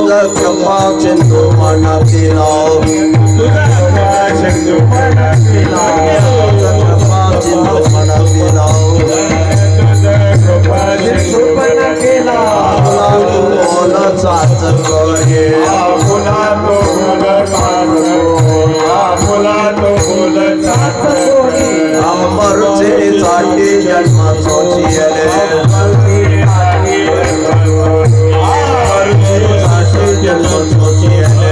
तुझं कृपा सिंधू मनातील कृपा सिंधू मनातील साच करे अमरचे साठी जन्म सोचियले जन्म सोचियले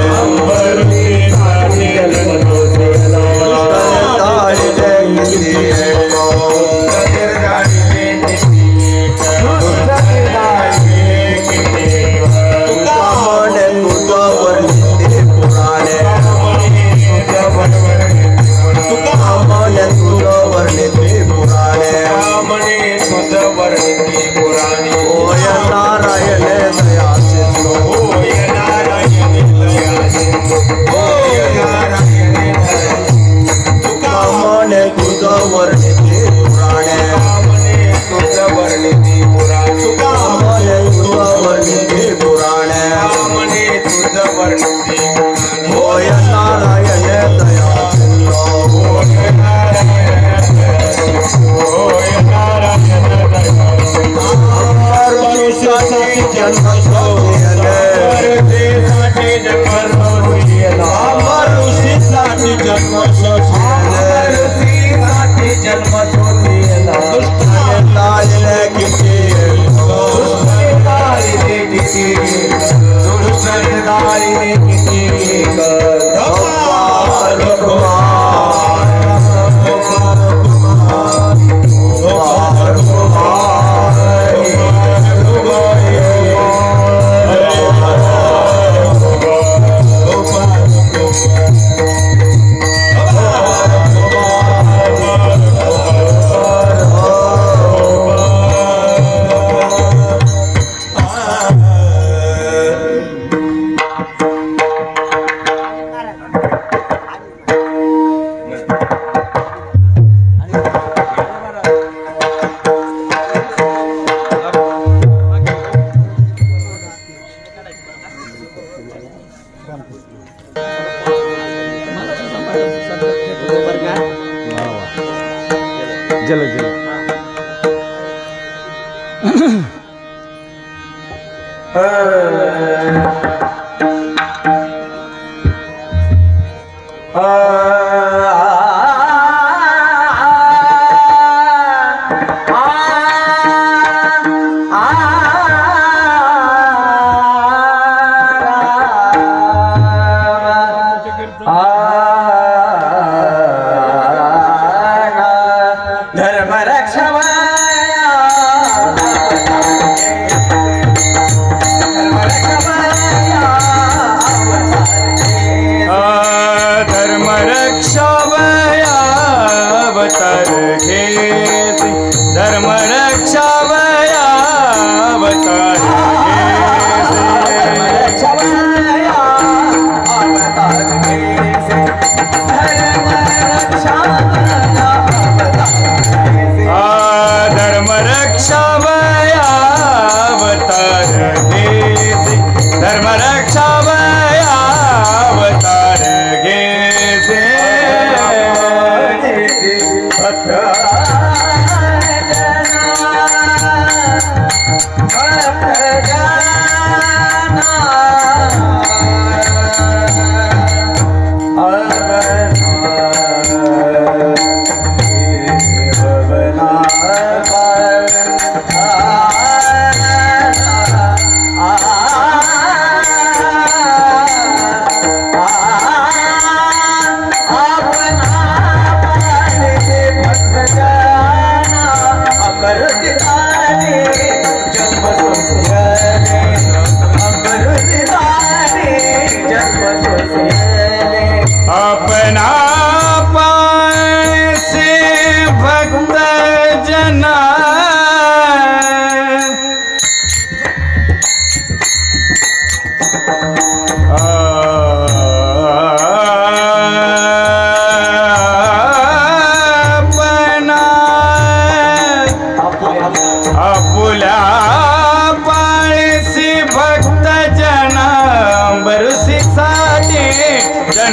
धर्म रक्षाया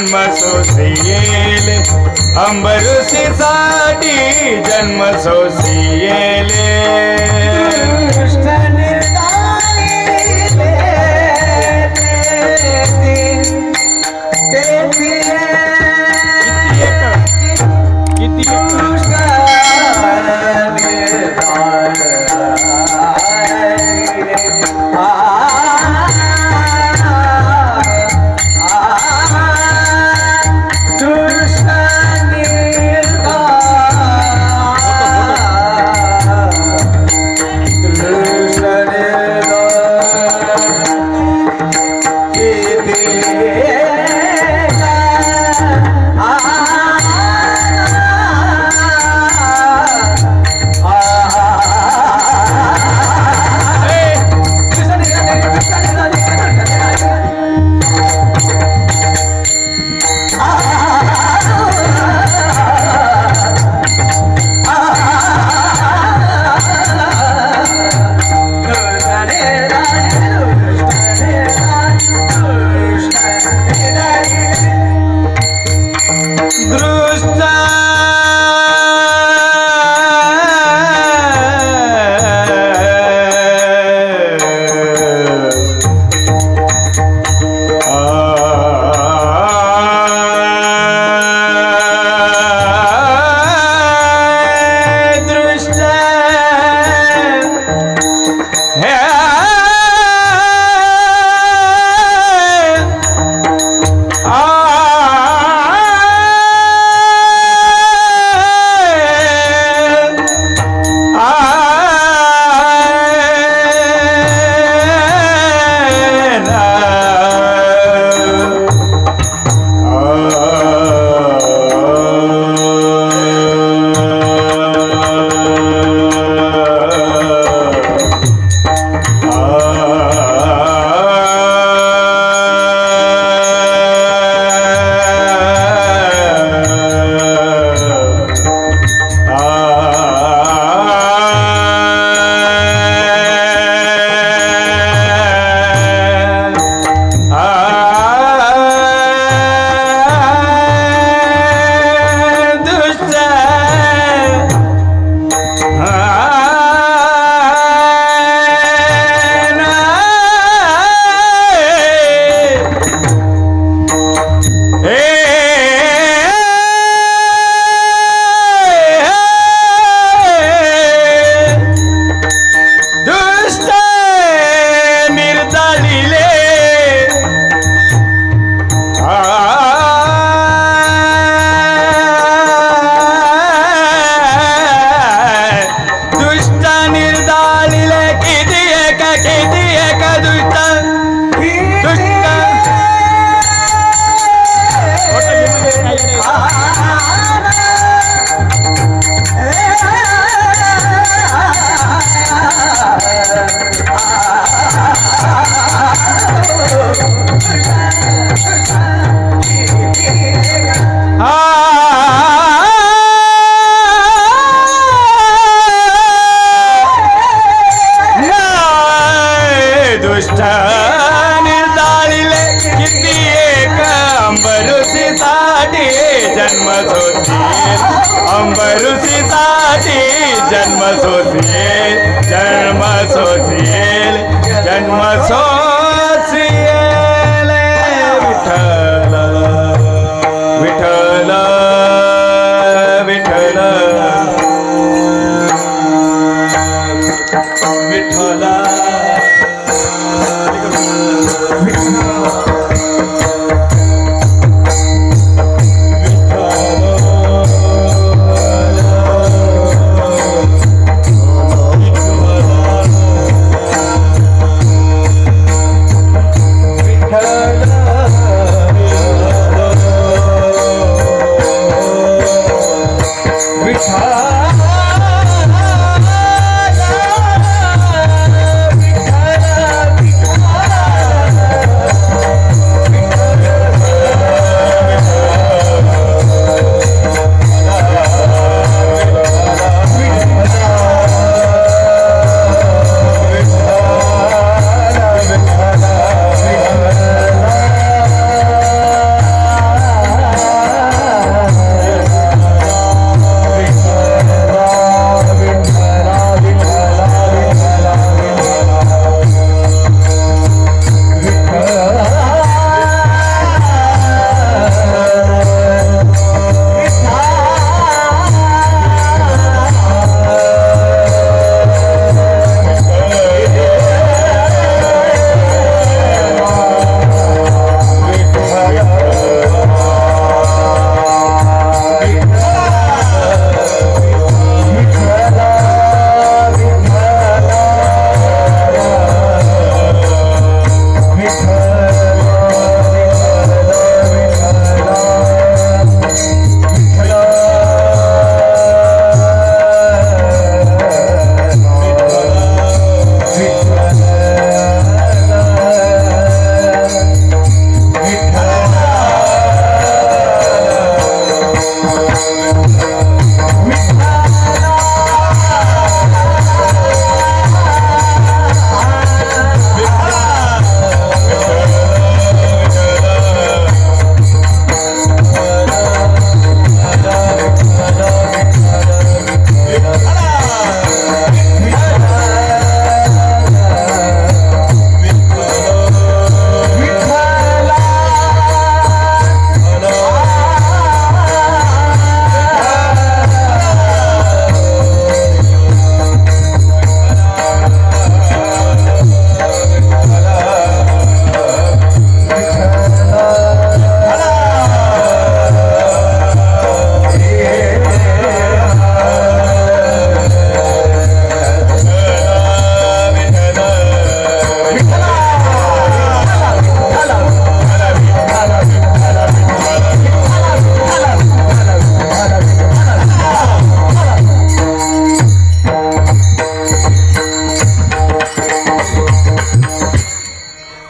जन्म सोसियेले अंबरुसीसाठी जन्म सोसियेले अंबरुसीसाठी जन्म सोसियेल जन्म सोसियेल जन्म सोसियेल विठ्ठल विठ्ठल विठ्ठल विठ्ठल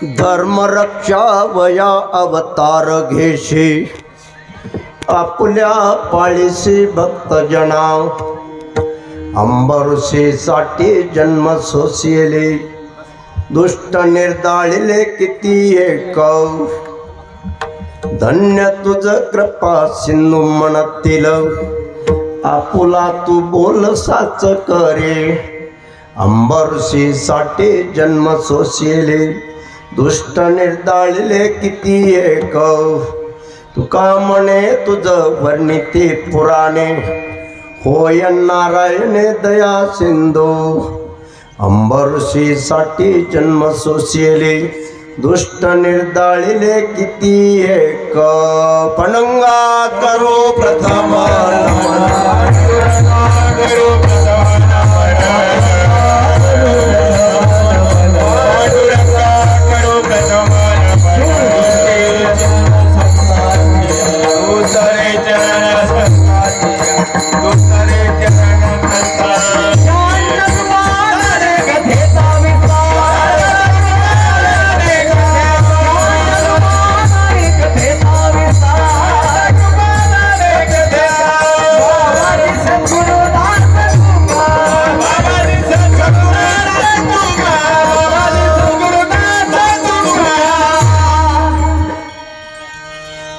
धर्मरक्षा वया अवतार घेशी आपल्या पाळीसी भक्तजना अंबरशीसाठी जन्म सोसिले दुष्ट निर्दाळिले किती एक धन्य तुझ कृपा सिंधू म्हणतील आपुला तू बोल साच करे अंबरशीसाठी जन्म सोसिले दुष्ट निर्दाळिले किती एक तुका म्हणे तुझ वर्णिते पुराणे होय नारायणे दया सिंधू अंबरशीसाठी जन्म सोसिले दुष्ट निर्दाळिले किती एक पणंगा करो प्रथम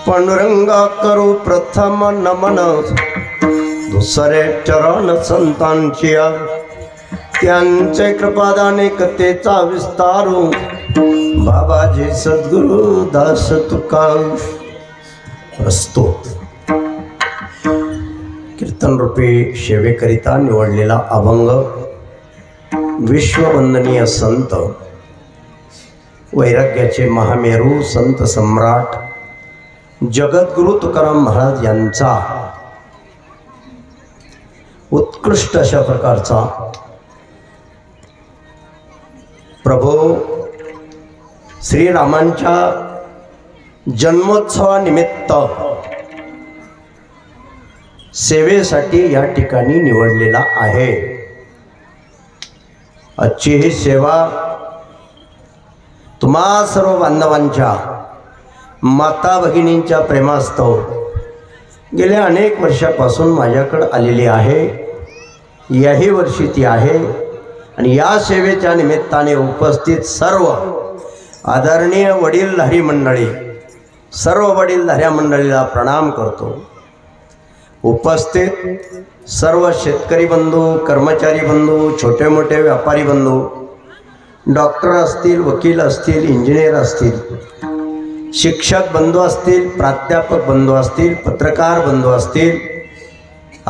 पांडुरंगा करू प्रथम नमन दुसरे चरण संतांची त्यांचे कृपादाने कथेचा विस्तारू बाबाजी सद्गुरु दास तुका प्रस्तुत कीर्तन रूपी सेवेकरिता निवडलेला अभंग विश्ववंदनीय संत वैराग्याचे महामेरू संत सम्राट जगद्गुरु तुकाराम महाराज यांचा उत्कृष्ट अशा प्रकारचा प्रभू श्रीरामांच्या जन्मोत्सवानिमित्त सेवेसाठी या ठिकाणी निवडलेला आहे। आजची ही सेवा तुम्हा सर्व बांधवांच्या माता भगिनींच्या प्रेमास्तव गेल्या अनेक वर्षापासून माझ्याकडे आलेली आहे। याही वर्षी ती आहे आणि या सेवेच्या निमित्ताने उपस्थित सर्व आदरणीय वडीलधारी मंडळी सर्व वडीलधाऱ्या मंडळीला प्रणाम करतो। उपस्थित सर्व शेतकरी बंधू कर्मचारी बंधू छोटे मोठे व्यापारी बंधू डॉक्टर असतील वकील असतील इंजिनियर असतील शिक्षक बंधू असतील प्राध्यापक बंधू असतील पत्रकार बंधू असतील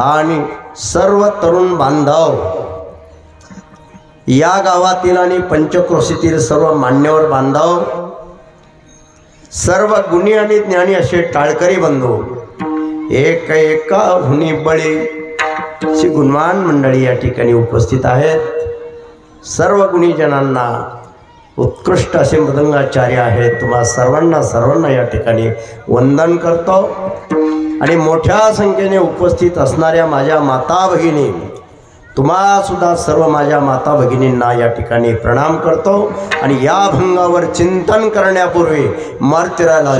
आणि सर्व तरुण बांधव या गावातील आणि पंचक्रोशीतील सर्व मान्यवर बांधव सर्व गुणी आणि ज्ञानी असे टाळकरी बंधू एक एका हुनी बळी अशी गुणवान मंडळी या ठिकाणी उपस्थित आहेत। सर्व गुणीजनांना उत्कृष्ट असे मृदंगाचार्य आहेत। तुम्हा सर्वांना या ठिकाणी वंदन करतो आणि मोठ्या संख्येने उपस्थित असणाऱ्या माझ्या माता भगिनी तुम्हा सुद्धा सर्व माझ्या माता भगिनींना या ठिकाणी प्रणाम करतो आणि या भंगावर चिंतन करण्यापूर्वी मार्तिराला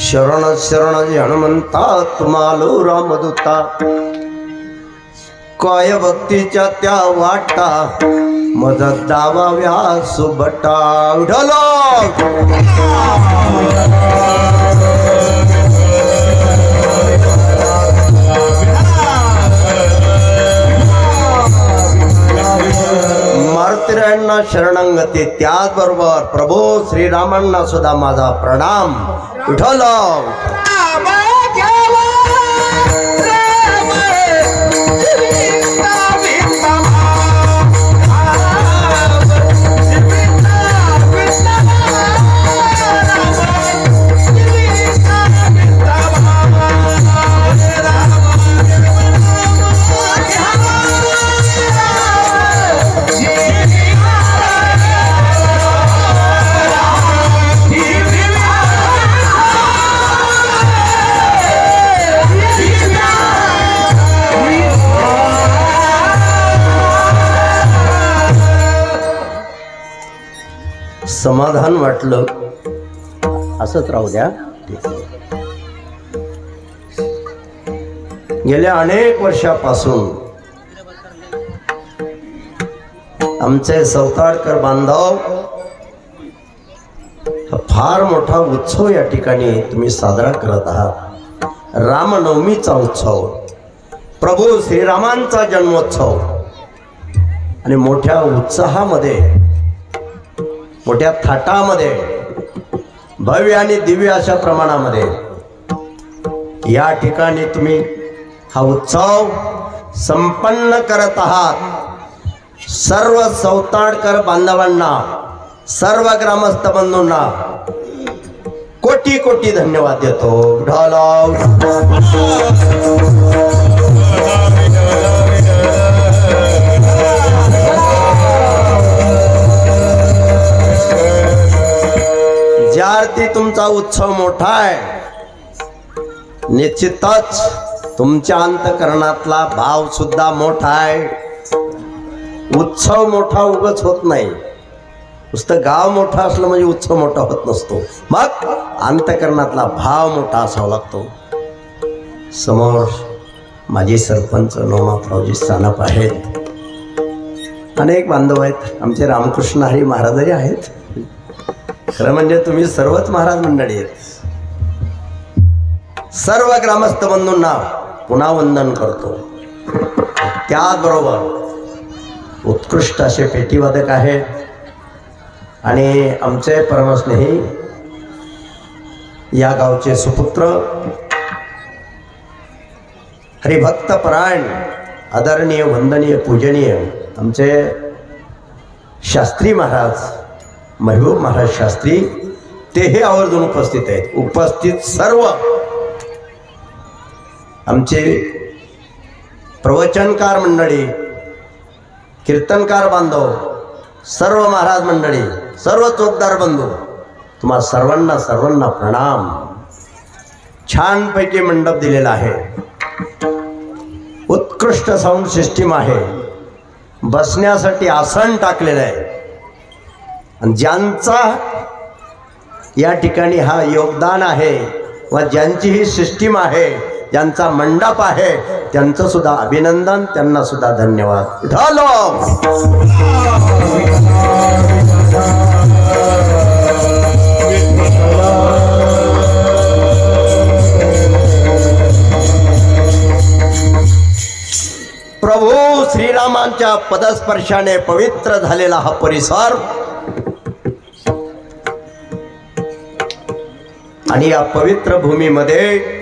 शरण शरण हनुमंता तुम्हालो रामदूता काय भक्तीच्या त्या वाटा मदत दावाव्या सुबटा उठलो शरणांगती, त्याचबरोबर प्रभू श्रीरामांना सुद्धा माझा प्रणाम. विठ्ठल समाधान वाटलं. असंच राहू द्या. गेल्या अनेक वर्षापासून आमचे सौताडकर बांधव फार मोठा उत्सव या ठिकाणी तुम्ही साजरा करत आहात. रामनवमीचा उत्सव, प्रभू श्रीरामांचा जन्मोत्सव, आणि मोठ्या उत्साहामध्ये, मोठ्या थाटामध्ये, भव्य आणि दिव्य अशा प्रमाणामध्ये या ठिकाणी तुम्ही हा उत्सव संपन्न करत आहात. सर्व सौताडकर बांधवांना, सर्व ग्रामस्थ बंधूंना कोटी कोटी धन्यवाद देतो. ज्या अर्थी तुमचा उत्सव मोठा आहे, निश्चितच तुमच्या अंतःकरणातला भाव सुद्धा मोठा आहे. उत्सव मोठा उगाच होत नाही. नुसतं गाव मोठं असलं म्हणजे उत्सव मोठा होत नसतो. मग अंतःकरणातला भाव मोठा असावा लागतो. समोर माजी सरपंच नवनाथरावजी सानप आहेत, अनेक बांधव आहेत, आमचे रामकृष्ण हरी महाराजही आहेत. खरं म्हणजे तुम्ही सर्वच महाराज मंडळी आहेत. सर्व ग्रामस्थ बंधूंना पुन्हा वंदन करतो. त्याचबरोबर उत्कृष्ट असे पेटीवादक आहेत आणि आमचे परमस्नेही या गावचे सुपुत्र, हरिभक्तपरायण, आदरणीय, वंदनीय, पूजनीय आमचे शास्त्री महाराज, महबूब महाराज शास्त्री, तेही आवर्जून उपस्थित आहेत. उपस्थित सर्व आमचे प्रवचनकार मंडळी, कीर्तनकार बांधव, सर्व महाराज मंडळी, सर्व चोपदार बंधू, तुम्हा सर्वांना प्रणाम. छानपैकी मंडप दिलेला आहे, उत्कृष्ट साऊंड सिस्टीम आहे, बसण्यासाठी आसन टाकलेलं आहे. आणि ज्यांचा या ठिकाणी हा योगदान आहे व ज्यांची ही सिस्टीम आहे, ज्यांचा मंडप आहे, त्यांचं सुद्धा अभिनंदन, त्यांना सुद्धा धन्यवाद. प्रभू श्रीरामांच्या पदस्पर्शाने पवित्र झालेला हा परिसर आणि या पवित्र भूमीमध्ये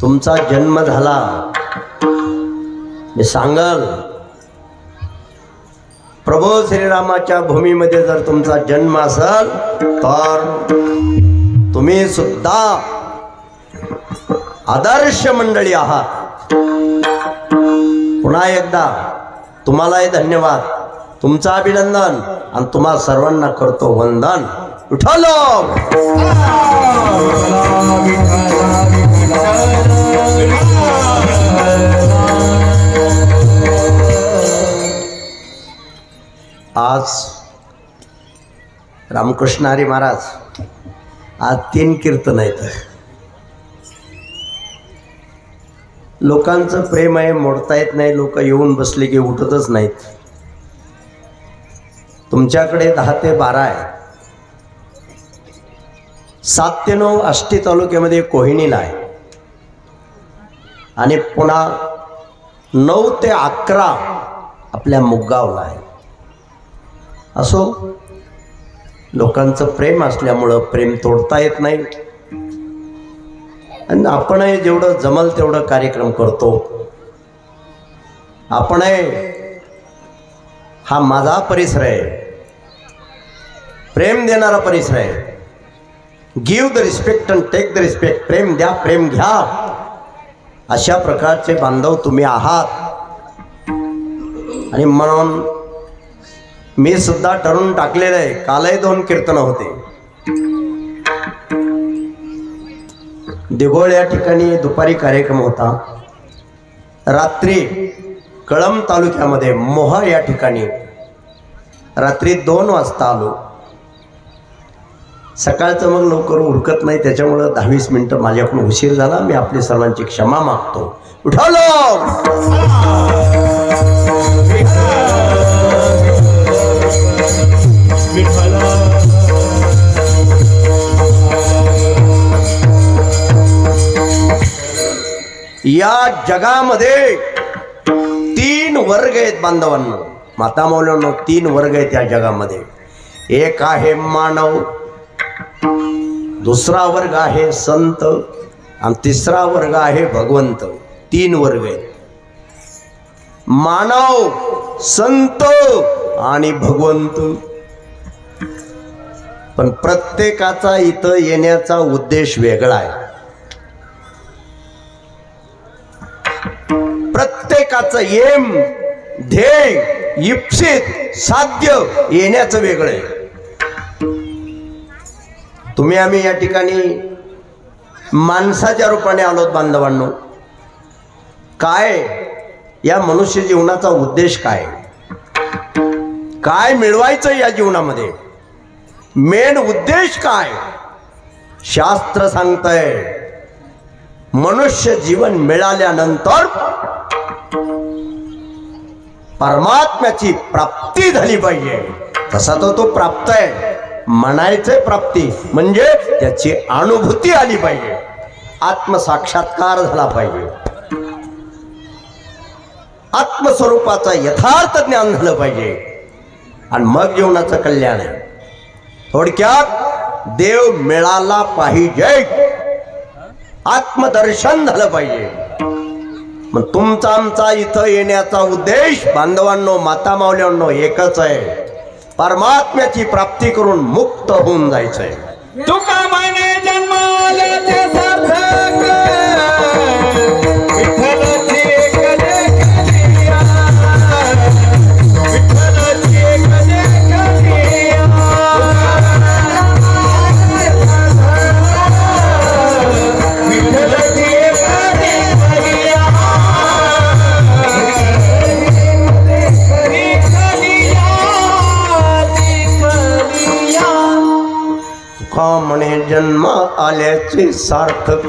तुमचा जन्म झाला. मी सांगल, प्रभू श्रीरामाच्या भूमीमध्ये जर तुमचा जन्म असेल तर तुम्ही सुद्धा आदर्श मंडळी आहात. पुन्हा एकदा तुम्हालाही धन्यवाद, तुमचं अभिनंदन आणि तुम्हा सर्वांना करतो वंदन. विठ्ठल आज रामकृष्ण हरी महाराज, आज 3 कीर्तन आहेत. लोकांचं प्रेम आहे, मोडता येत नाही. लोक येऊन बसले की उठतच नाहीत. तुमच्याकडे 10 ते 12 आहे. 7 ते 9 आष्टी तालुक्यामध्ये कोहिनीला आहे आणि पुन्हा 9 ते 11 आपल्या मुग्गावला आहे. असो, लोकांचं प्रेम असल्यामुळं प्रेम तोडता येत नाही. आणि आपणही जेवढं जमल तेवढं कार्यक्रम करतो. आपणही हा माझा परिसर आहे, प्रेम देणारा परिसर आहे. Give the respect and take the respect. प्रेम द्या, प्रेम घ्या, अशा प्रकारचे बांधव तुम्ही आहात. आणि म्हणून मी सुद्धा ठरवून टाकलेलं आहे. कालही 2 कीर्तनं होते. दिघोळ या ठिकाणी दुपारी कार्यक्रम होता. रात्री कळंब तालुक्यामध्ये मोहा या ठिकाणी रात्री 2 वाजता आलो. सकाळचं मग लवकर उरकत नाही, त्याच्यामुळं 10-20 मिनिटं माझ्याकडून उशीर झाला. मी आपली सर्वांची क्षमा मागतो. उठवलो या जगामध्ये 3 वर्ग आहेत बांधवांनो, माता मौल्यांनो. 3 वर्ग आहेत या जगामध्ये. एक आहे मानव, दुसरा वर्ग आहे संत, आणि तिसरा वर्ग आहे भगवंत. 3 वर्ग आहेत. मानव, संत आणि भगवंत. पण प्रत्येकाचा इथं येण्याचा उद्देश वेगळा आहे. प्रत्येकाचं एम, ध्येय, इप्सित, साध्य येण्याचं वेगळं आहे. तुम्ही आम्ही या ठिकाणी माणसाच्या रूपाने आलोत बांधवांनो. काय या मनुष्य जीवनाचा उद्देश काय, काय मिळवायचं या जीवनामध्ये, मेन उद्देश काय? शास्त्र सांगतंय मनुष्य जीवन मिळाल्यानंतर परमात्म्याची प्राप्ती झाली पाहिजे. तसा तो प्राप्त आहे. म्हणायचे प्राप्ती म्हणजे त्याची अनुभूती आली पाहिजे, आत्मसाक्षात्कार झाला पाहिजे, आत्मस्वरूपाचा यथार्थ ज्ञान झालं पाहिजे, आणि मग जीवनाचं कल्याण आहे. थोडक्यात देव मिळाला पाहिजे, आत्मदर्शन झालं पाहिजे. मग तुमचा आमचा इथं येण्याचा उद्देश बांधवांनो, माता माऊल्यांनो एकच आहे. परमात्म्याची प्राप्ती करून मुक्त होऊन जायचंय. तुका म्हणे जन्माला सार्थक, विठ्ठलाची एक देखलिया, विठ्ठलाची एक देखलिया, विठ्ठलाची एक देखलिया, म्हणे जन्म आल्याचे सार्थक,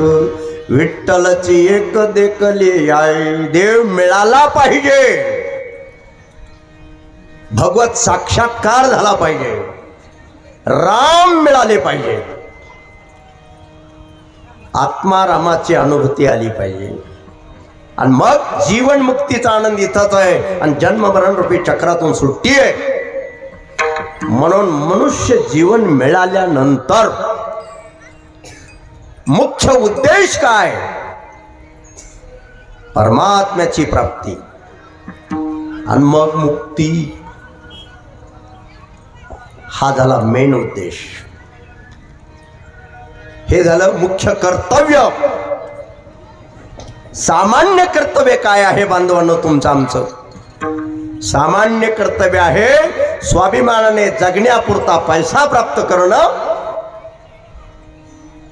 विठ्ठलाची एक देखली आहे. देव मिळाला पाहिजे, भगवत साक्षात्कार झाला पाहिजे, राम मिळाले पाहिजे, आत्मारामाची अनुभूती आली पाहिजे, आणि मग जीवन मुक्तीचा आनंद इथंच आहे. आणि जन्म मरण रूपी चक्रातून सुट्टी आहे. म्हणून मनुष्य जीवन मिळाल्यानंतर मुख्य उद्देश काय? परमात्म्याची प्राप्ती आणि मग मुक्ती. हा झाला मेन उद्देश. हे झालं मुख्य कर्तव्य. सामान्य कर्तव्य काय आहे बांधवांनो तुमचं आमचं? सामान्य कर्तव्य आहे स्वाभिमानाने जगण्यापुरता पैसा प्राप्त करणं,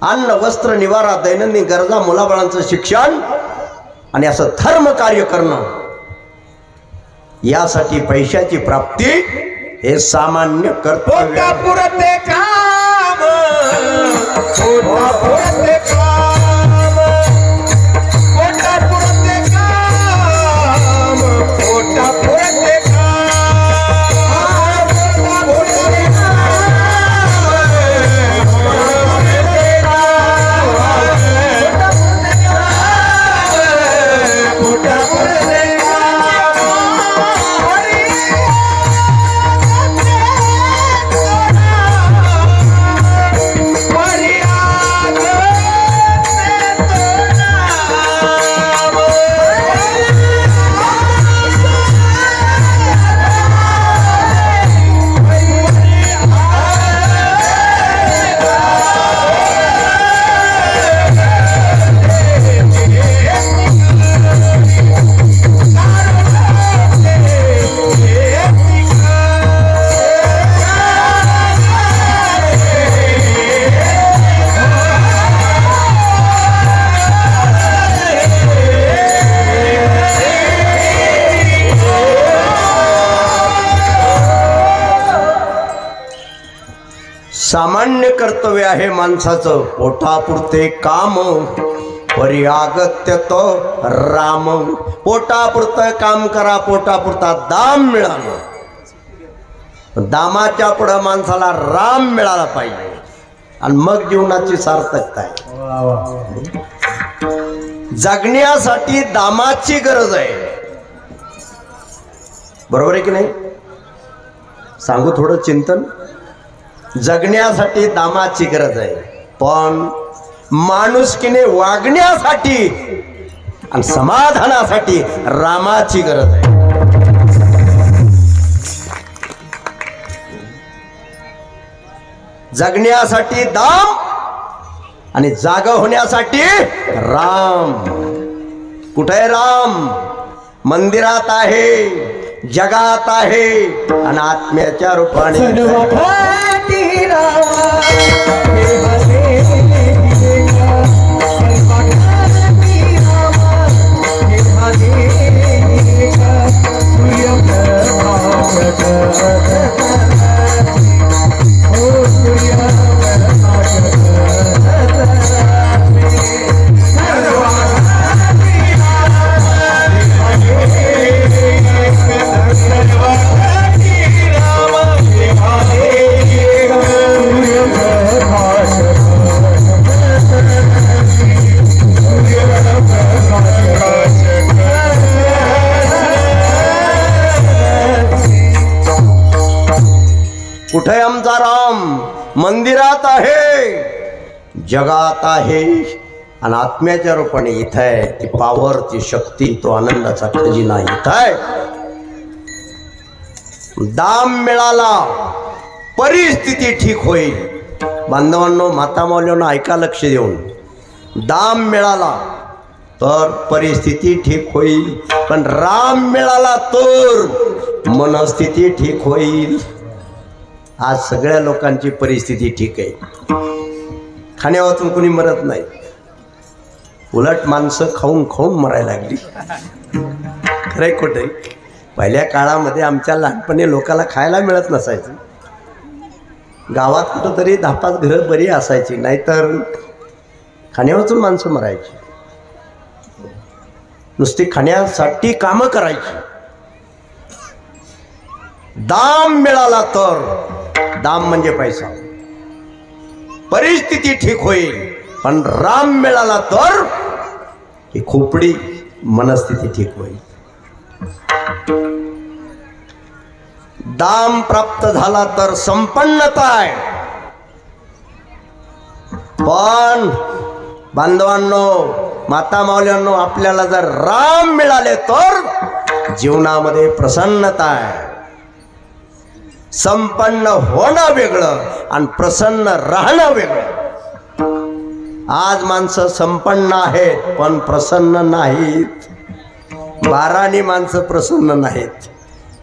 अन्न वस्त्र निवारा दैनंदिन गरजा मुलाबाळांचं शिक्षण आणि असं धर्म कार्य करणं. यासाठी पैशाची प्राप्ती हे सामान्य कर्तव्य. सामान्य कर्तव्य आहे माणसाचं, पोटापुरते काम पर्यागत्य तो राम. पोटापुरतं काम करा, पोटापुरता दाम मिळालं. दामाच्या पुढं माणसाला राम मिळाला पाहिजे आणि मग जीवनाची सार्थकता आहे. जगण्यासाठी दामाची गरज आहे. बरोबर आहे की नाही? सांगू थोडं चिंतन. जगण्यासाठी दामाची गरज आहे, पण माणुसकीने वागण्यासाठी आणि समाधानासाठी रामाची गरज आहे. जगण्यासाठी दाम आणि जागा होण्यासाठी राम. कुठे आहे राम? मंदिरात आहे, जगात आहे आणि आत्म्याच्या रूपाने. कुठे आमचा राम? मंदिरात आहे, जगात आहे आणि आत्म्याच्या रूपाने इथं आहे. ती पावर, ती शक्ती, तो आनंदाचा खजिना इथं आहे. दाम मिळाला, परिस्थिती ठीक होईल. बांधवांनो, माता मौल्यांना ऐका लक्ष देऊन. दाम मिळाला तर परिस्थिती ठीक होईल, पण राम मिळाला तर मनस्थिती ठीक होईल. आज सगळ्या लोकांची परिस्थिती ठीक आहे. खाण्यावाचून कोणी मरत नाही, उलट माणसं खाऊन खाऊन मरायला लागली. खरंय खोटंय? पहिल्या काळामध्ये आमच्या लहानपणी लोकाला खायला मिळत नसायचं. गावात कुठंतरी 10-5 घरं बरी असायची, नाहीतर खाण्यावाचून माणसं मरायची. नुसती खाण्यासाठी कामं करायची. दाम मिळाला तर, दाम म्हणजे पैसा, परिस्थिती ठीक होईल. पण राम मिळाला तर ही खोपडी मनस्थिती ठीक होईल. दाम प्राप्त झाला तर संपन्नता आहे. पण बांधवांनो, माता माऊल्यांनो, आपल्याला जर राम मिळाले तर जीवनामध्ये प्रसन्नता आहे. संपन्न होणं वेगळं आणि प्रसन्न राहणं वेगळं. आज माणसं संपन्न आहेत पण प्रसन्न नाहीत. 12 माणसं प्रसन्न नाहीत,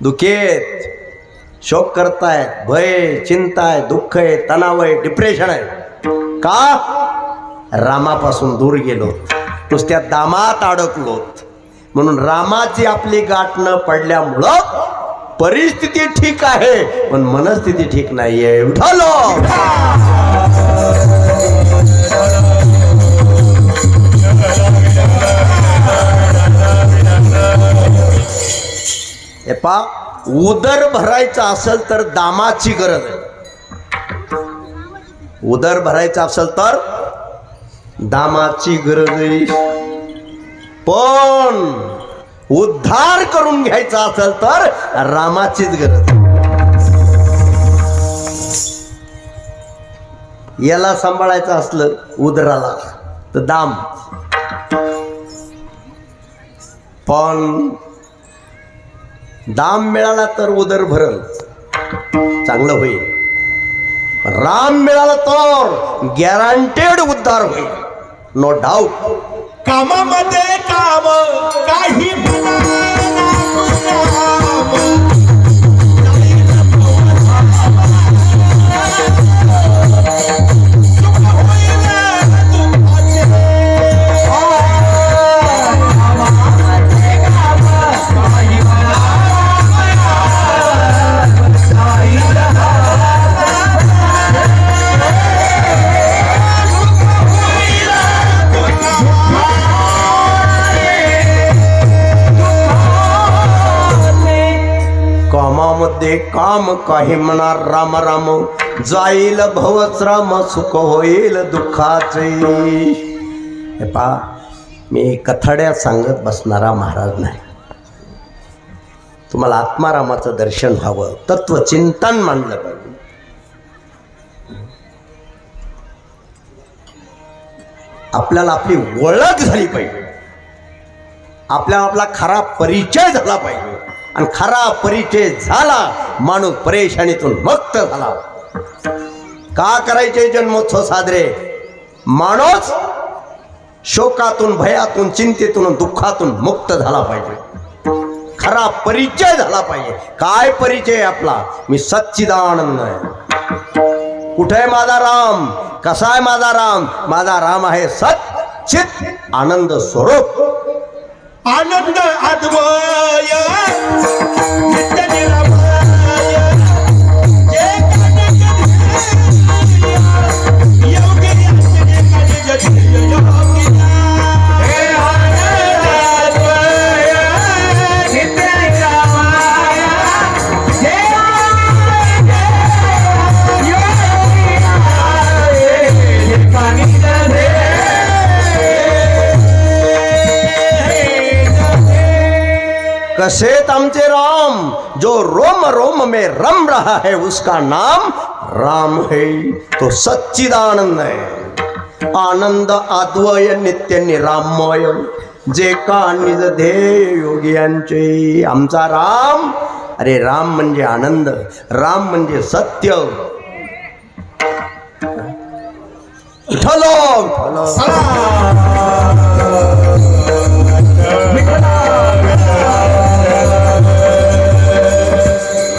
दुःखेत, शोक करतायत, भय, चिंता आहे, दुःख आहे, तणाव आहे, डिप्रेशन आहे. का? रामापासून दूर गेलो, नुसत्या दामात अडकलोत. म्हणून रामाची आपली गाठ न पडल्यामुळं परिस्थिती ठीक आहे पण मनस्थिती ठीक नाहीये. उठालो. हे पा, उदर भरायचं असेल तर दामाची गरज आहे. उदर भरायचं असेल तर दामाची गरज आहे. पण उद्धार करून घ्यायचा असेल तर रामाचीच गरज. याला सांभाळायचं असलं उदराला तर दाम. पण दाम मिळाला तर उदर भरल, चांगलं होईल. राम मिळाला तर गॅरंटेड उद्धार होईल, नो डाऊट. कामामध्ये काम काही मध्ये काम काही म्हणा राम राम, जाईल भवश्रम सुख होईल दुःखाचे. हे पहा, मी कथड्या सांगत बसणारा महाराज नाही. तुम्हाला आत्मारामाचं दर्शन व्हावं, तत्वचिंतन मांडलं पाहिजे. आपल्याला आपली ओळख झाली पाहिजे, आपल्याला आपला खरा परिचय झाला पाहिजे. आणि खरा परिचय झाला, माणूस परेशानीतून मुक्त झाला. का करायचे जन्मोत्सव साजरे? माणूस शोकातून, भयातून, चिंतेतून, दुःखातून मुक्त झाला पाहिजे. खरा परिचय झाला पाहिजे. काय परिचय आपला? मी सच्चिदानंद आहे. कुठे आहे माझा राम? कसा आहे माझा राम? माझा राम आहे सच्चित आनंद स्वरूप. आनंद अद्वय नित्य निरामय, जे कधी योगी कधी योगिना. हे आनंद अद्वय नित्य निरामय, जे कसेत आमचे राम, जो रोम रोम में रम रहा है उसका नाम राम है. तो सच्चिदानंद है. आनंद अद्वय नित्य निरामय, जे का निज ध्येय योगियांचे. आमचा राम, अरे राम म्हणजे आनंद, राम म्हणजे सत्य.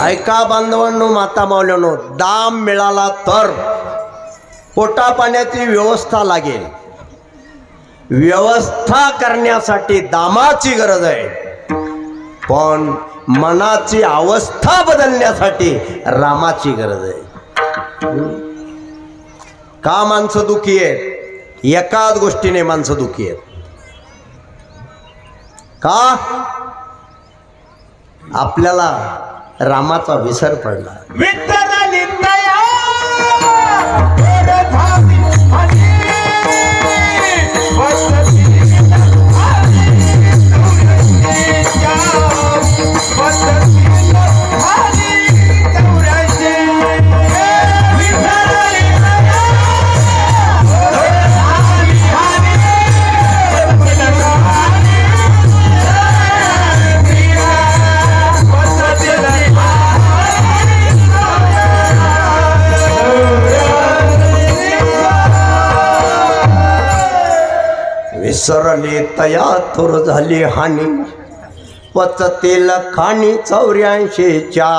ऐका बांधवांनो, माता मावल्यानो, दाम मिळाला तर पोटा पाण्याची व्यवस्था लागेल. व्यवस्था करण्यासाठी दामाची गरज आहे, पण मनाची अवस्था बदलण्यासाठी रामाची गरज आहे. का माणसं दुखी आहेत? एकाच गोष्टीने माणसं दुखी आहेत. का? आपल्याला रामाचा विसर पडला. विठ्ठलाली दया विसरले तया थोर झाली हानी, पचतील खाणी 84च्या.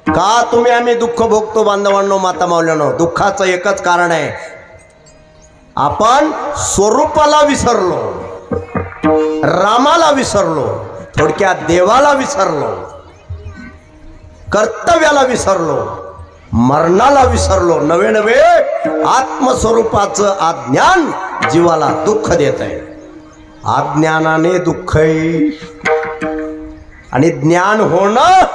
का तुम्ही आम्ही दुःख भोगतो बांधवांनो, माता मावल्यानो? दुःखाचं एकच कारण आहे, आपण स्वरूपाला विसरलो, रामाला विसरलो, थोडक्यात देवाला विसरलो, कर्तव्याला विसरलो, मरणाला विसरलो. नवे नवे आत्मस्वरूपाचं अज्ञान जीवाला दुःख देत आहे. अज्ञानाने दुःख आहे, आणि ज्ञान होणं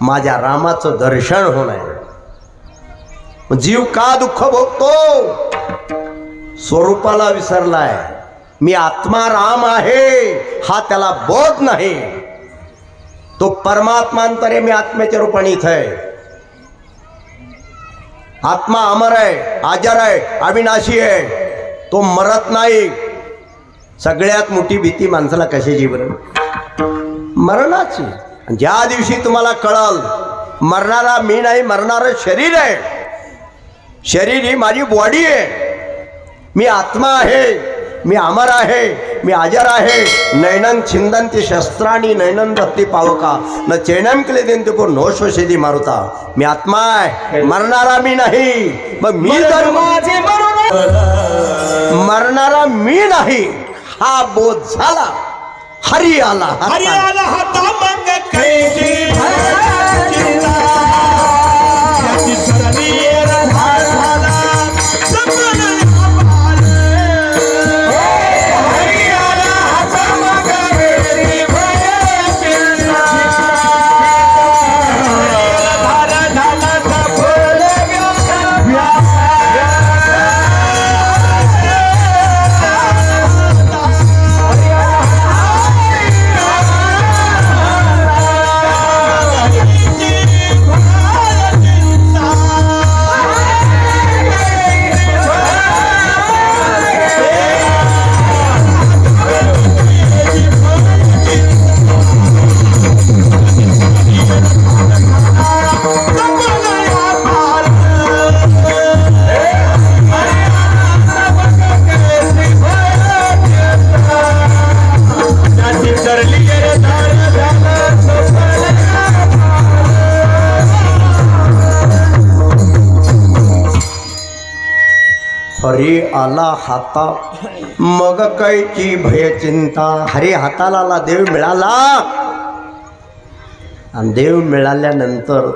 माझ्या रामाचं दर्शन होणं आहे. जीव का दुःख भोगतो? स्वरूपाला विसरलाय. मी आत्मा राम आहे हा त्याला बोध नाही. तो परमात्मांतरे मी आत्म्याच्या रूपाने इथं आहे. आत्मा अमर आहे, अजर आहे, अविनाशी आहे, तो मरत नाही. सगळ्यात मोठी भीती माणसाला कशाची बरं? मरणाची. ज्या दिवशी तुम्हाला कळल मरणारा मी नाही, मरणारं शरीर आहे, शरीर ही माझी बॉडी आहे, मी आत्मा आहे, मी अमर आहे, मी अजर आहे. नैनन छिंदंती शस्त्राणी नैनन दत्ती पावका न चैनम केले देते को नो शोषेदी मारुता. मी आत्मा आहे, मरणारा मी नाही. मग मी जर मरणारा मी नाही हा बोध झाला, हरी आला. हरी आला हाता मंग कैची हरी आला हाता मग कैची भय चिंता. हरी हाताला आला, देव मिळाला. आणि देव मिळाल्यानंतर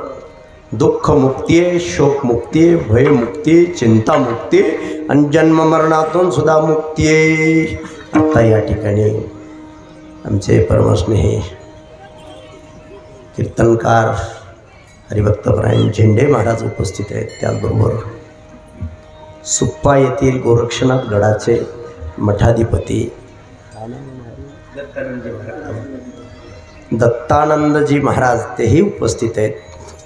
दुःख मुक्ती आहे, शोक मुक्ती आहे, भय मुक्ती आहे, चिंता मुक्ती आहे आणि जन्म मरणातून सुद्धा मुक्ती आहे. आता या ठिकाणी आमचे परमस्नेही कीर्तनकार हरिभक्तपरायण झेंडे महाराज उपस्थित आहेत. त्याचबरोबर सुप्पा येथील गोरक्षनाथ गडाचे मठाधिपती दत्तानंदजी महाराज तेही उपस्थित आहेत.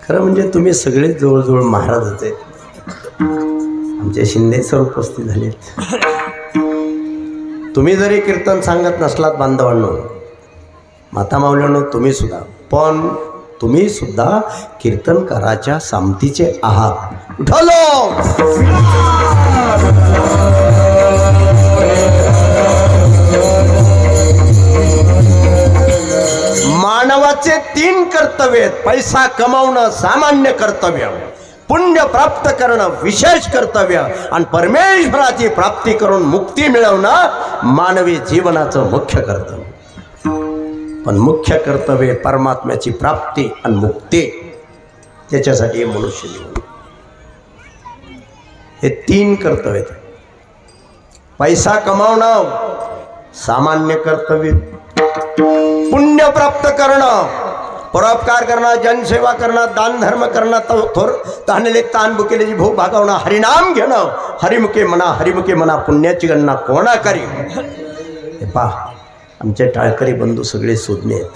खरं म्हणजे तुम्ही सगळे जवळजवळ महाराजच आहेत. आमचे शिंदे सर उपस्थित झालेत. तुम्ही जरी कीर्तन सांगत नसलात बांधवांनो, माता माऊल्यांनो, तुम्ही सुद्धा कीर्तनकाराच्या सामतीचे आहात. उठलो मानवाचे 3 कर्तव्य आहेत. पैसा कमावणं सामान्य कर्तव्य, पुण्य प्राप्त करणं विशेष कर्तव्य आणि परमेश्वराची प्राप्ती करून मुक्ती मिळवणं मानवी जीवनाचं मुख्य कर्तव्य. पण मुख्य कर्तव्य परमात्म्याची प्राप्ती आणि मुक्ती, त्याच्यासाठी मनुष्य जीवन. हे 3 कर्तव्य आहेत. पैसा कमावणं सामान्य कर्तव्य, पुण्य प्राप्त करणं, परोपकार करणं, जनसेवा करणं, दान धर्म करणं, थोर ताणले ताण बुकेलेची भूक भागवणं, हरिनाम घेणं, हरिमुखे म्हणा पुण्याची गणना कोणा करी. हे पहा, आमचे टाळकरी बंधू सगळे सुज्ञ आहेत.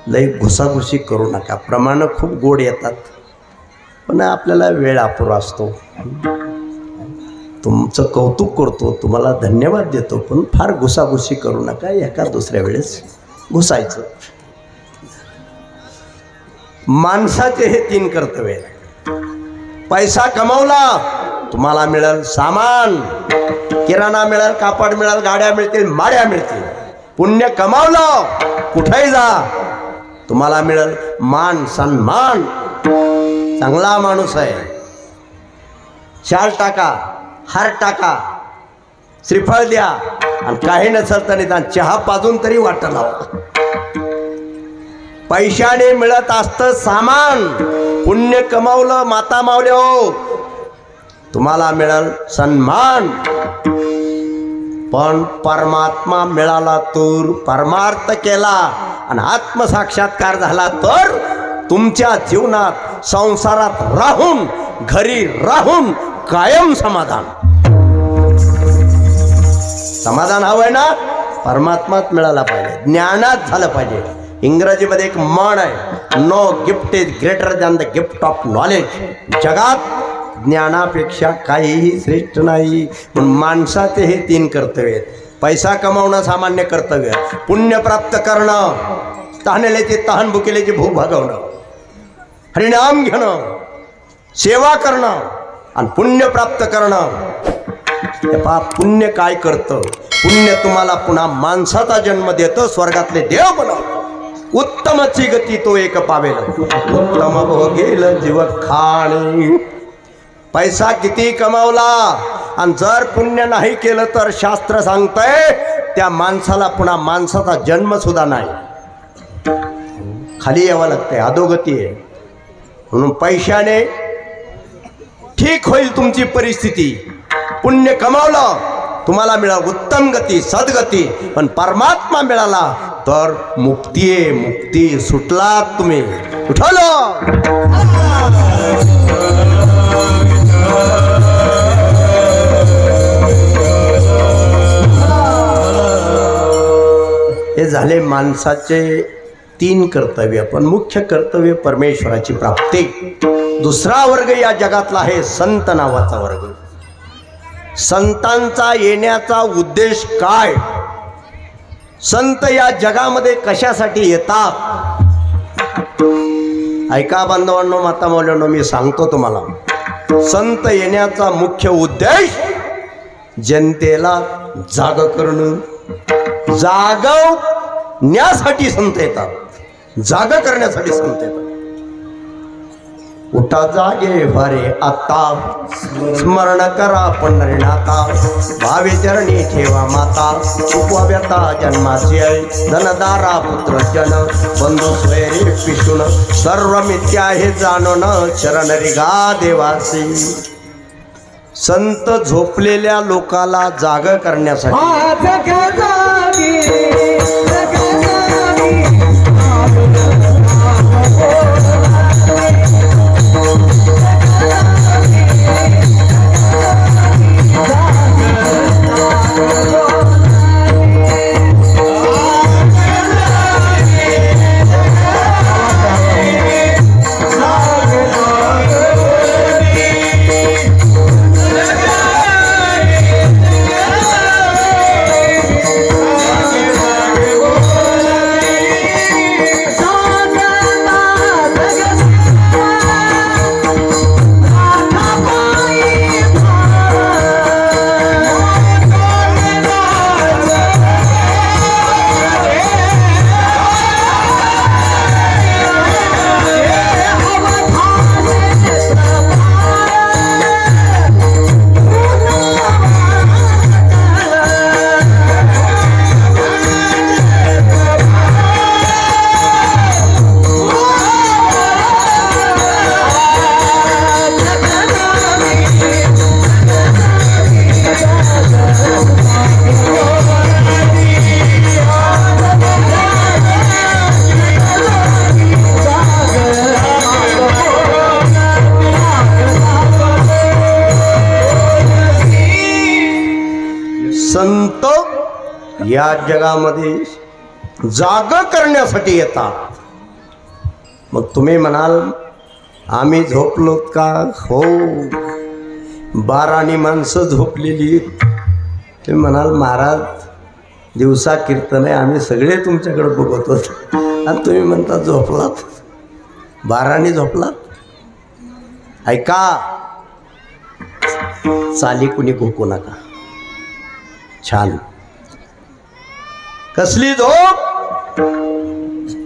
लई घुसाघुसी करू नका. प्रमाण खूप गोड येतात, पण आपल्याला वेळ अपुरा असतो. तुमचं कौतुक करतो, तुम्हाला धन्यवाद देतो, पण फार घुसाघुसी करू नका. एका दुसऱ्या वेळेस घुसायचं. माणसाचे हे 3 कर्तव्य आहेत. पैसा कमावला तुम्हाला मिळेल सामान, किराणा मिळेल, कापड मिळेल, गाड्या मिळतील, माड्या मिळतील. पुण्य कमावलं कुठेही जा तुम्हाला मिळेल मान सन्मान. चांगला माणूस आहे, शाल टाका, हार टाका, श्रीफळ द्या आणि काही नसेल तर निदान चहा पाजून तरी वाटत लावा. पैशाने मिळत असतं सामान. पुण्य कमावलं माता मावले हो तुम्हाला मिळेल सन्मान. पण परमात्मा मिळाला तर, परमार्थ केला आणि आत्मसाक्षात्कार झाला तर तुमच्या जीवनात संसारात राहून, घरी राहून कायम समाधान. समाधान हवंय ना, परमात्मात मिळाला पाहिजे, ज्ञानात झालं पाहिजे. इंग्रजीमध्ये एक म्हण आहे, no gift is greater than the gift of knowledge. जगात ज्ञानापेक्षा काहीही श्रेष्ठ नाही. पण माणसाचे हे 3 कर्तव्य आहेत. पैसा कमावणं सामान्य कर्तव्य, पुण्य प्राप्त करणं, तहानलेची तहान भुकेलेची भूक भागवणं, हरिनाम घेणं, सेवा करणं आणि पुण्य प्राप्त करणं. हे पहा, पुण्य काय करतं? पुण्य तुम्हाला पुन्हा माणसाचा जन्म देतं, स्वर्गातले देव बनवतं. उत्तमची गती तो एक पावेल, उत्तम भोगेल जीव खाणे. पैसा किती कमावला आणि जर पुण्य नाही केलं तर शास्त्र सांगतंय त्या माणसाला पुन्हा माणसाचा जन्म सुद्धा नाही, खाली यावं लागतंय, अधोगती आहे. म्हणून पैशाने ठीक होईल तुमची परिस्थिती. पुण्य कमावलं तुम्हाला मिळालं उत्तम गती, सद्गती. पण परमात्मा मिळाला तर मुक्ती आहे, मुक्ती. सुटलात तुम्ही, उठवलं. हे झाले माणसाचे 3 कर्तव्य. पण मुख्य कर्तव्य परमेश्वराची प्राप्ती. दुसरा वर्ग या जगातला आहे संत नावाचा वर्ग. संतांचा येण्याचा उद्देश काय? संत या जगामध्ये कशासाठी येतात? ऐका बांधवांनो, माता मौल्यांनो, मी सांगतो तुम्हाला. संत येण्याचा मुख्य उद्देश जनतेला जाग करणं. जागवण्यासाठी संत येतात, जाग करण्यासाठी संत येतात. उठा जागे भारे आता स्मरण करा पंढरीनाथा भावी चरणी ठेवा माता उपव्यता जन्माची आई धनदारा पुत्र जन बंधू स्वैरी पिशुन सर्व मिथ्या हे जाणून चरण रिगा देवासी संत झोपलेल्या लोकाला जाग करण्यासाठी संत या जगामध्ये जाग करण्यासाठी येतात. मग तुम्ही म्हणाल आम्ही झोपलोत का? हो, 12 माणसं झोपलेली. तुम्ही म्हणाल महाराज दिवसा कीर्तन आहे, आम्ही सगळे तुमच्याकडे बघत होतो आणि तुम्ही म्हणता झोपलात. 12 झोपलात. ऐका, चाली कुणी घोकू नका. छान. कसली झोप?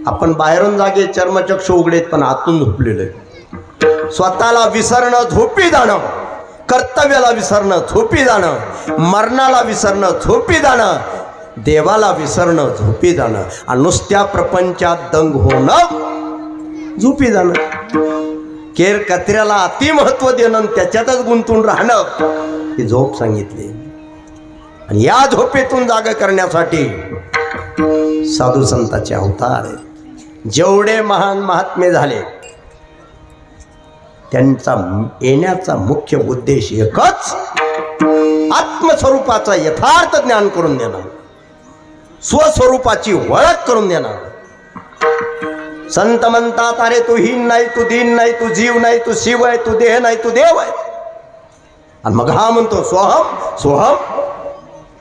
आपण बाहेरून जागे चर्मचक्षु उघडेत पण आतून झोपलेलो आहे. स्वतःला विसरणं झोपी जाणं, कर्तव्याला विसरणं झोपी जाणं, मरणाला विसरणं झोपी जाणं, देवाला विसरणं झोपी जाणं आणि नुसत्या प्रपंचात दंग होणं झोपी जाणं. केर कचऱ्याला अति महत्व देणं, त्याच्यातच गुंतून राहणं ही झोप सांगितली. आणि या झोपेतून जाग करण्यासाठी साधू संतांचे अवतार आहेत. जेवढे महान महात्मे झाले त्यांचा येण्याचा मुख्य उद्देश एकच, आत्मस्वरूपाचा यथार्थ ज्ञान करून देणं, स्वस्वरूपाची ओळख करून देणं. संत म्हणतात अरे तू हीन नाही, तू दीन नाही, तू जीव नाही, तू शिव आहे, तू देह नाही, तू देव आहे. आणि मग हा म्हणतो सोहम सोहम.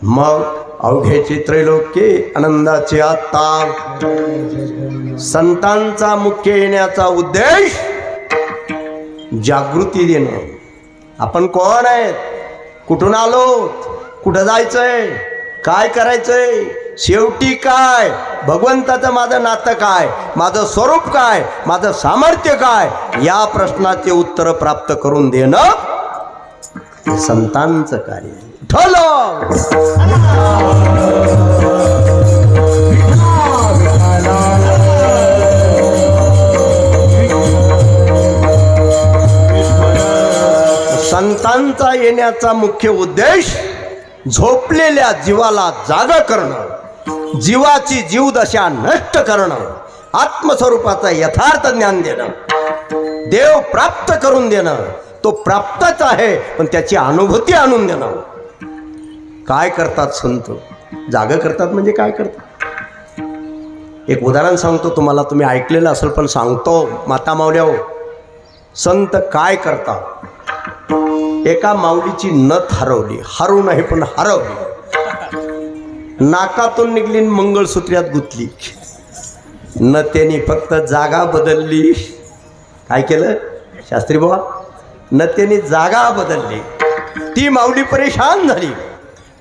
मग अवघ्याची त्रैलोक्ये आनंदाची आत्ता. संतांचा मुख्य येण्याचा उद्देश जागृती देणं. आपण कोण आहेत, कुठून आलो, कुठं जायचंय, काय करायचंय, शेवटी काय, भगवंताचं माझं नातं काय, माझं स्वरूप काय, माझं सामर्थ्य काय, या प्रश्नाचे उत्तर प्राप्त करून देणं हे संतांचं कार्य आहे. संतांचा येण्याचा मुख्य उद्देश झोपलेल्या जीवाला जागा करणं, जीवाची जीवदशा नष्ट करणं, आत्मस्वरूपाचा यथार्थ ज्ञान देणं, देव प्राप्त करून देणं. तो प्राप्तच आहे पण त्याची अनुभूती आणून देणं. काय करतात संत? जागा करतात म्हणजे काय करतात? एक उदाहरण सांगतो तुम्हाला, तुम्ही ऐकलेलं असेल पण सांगतो. माता माऊल्या संत काय करतात? एका माऊलीची नथ हरवली, हरवू नाही पण हरवली. नाकातून निघली, मंगळसूत्र्यात गुंतली. नथेने फक्त जागा बदलली. काय केलं शास्त्री बाबा? नथेने जागा बदलली. ती माऊली परेशान झाली.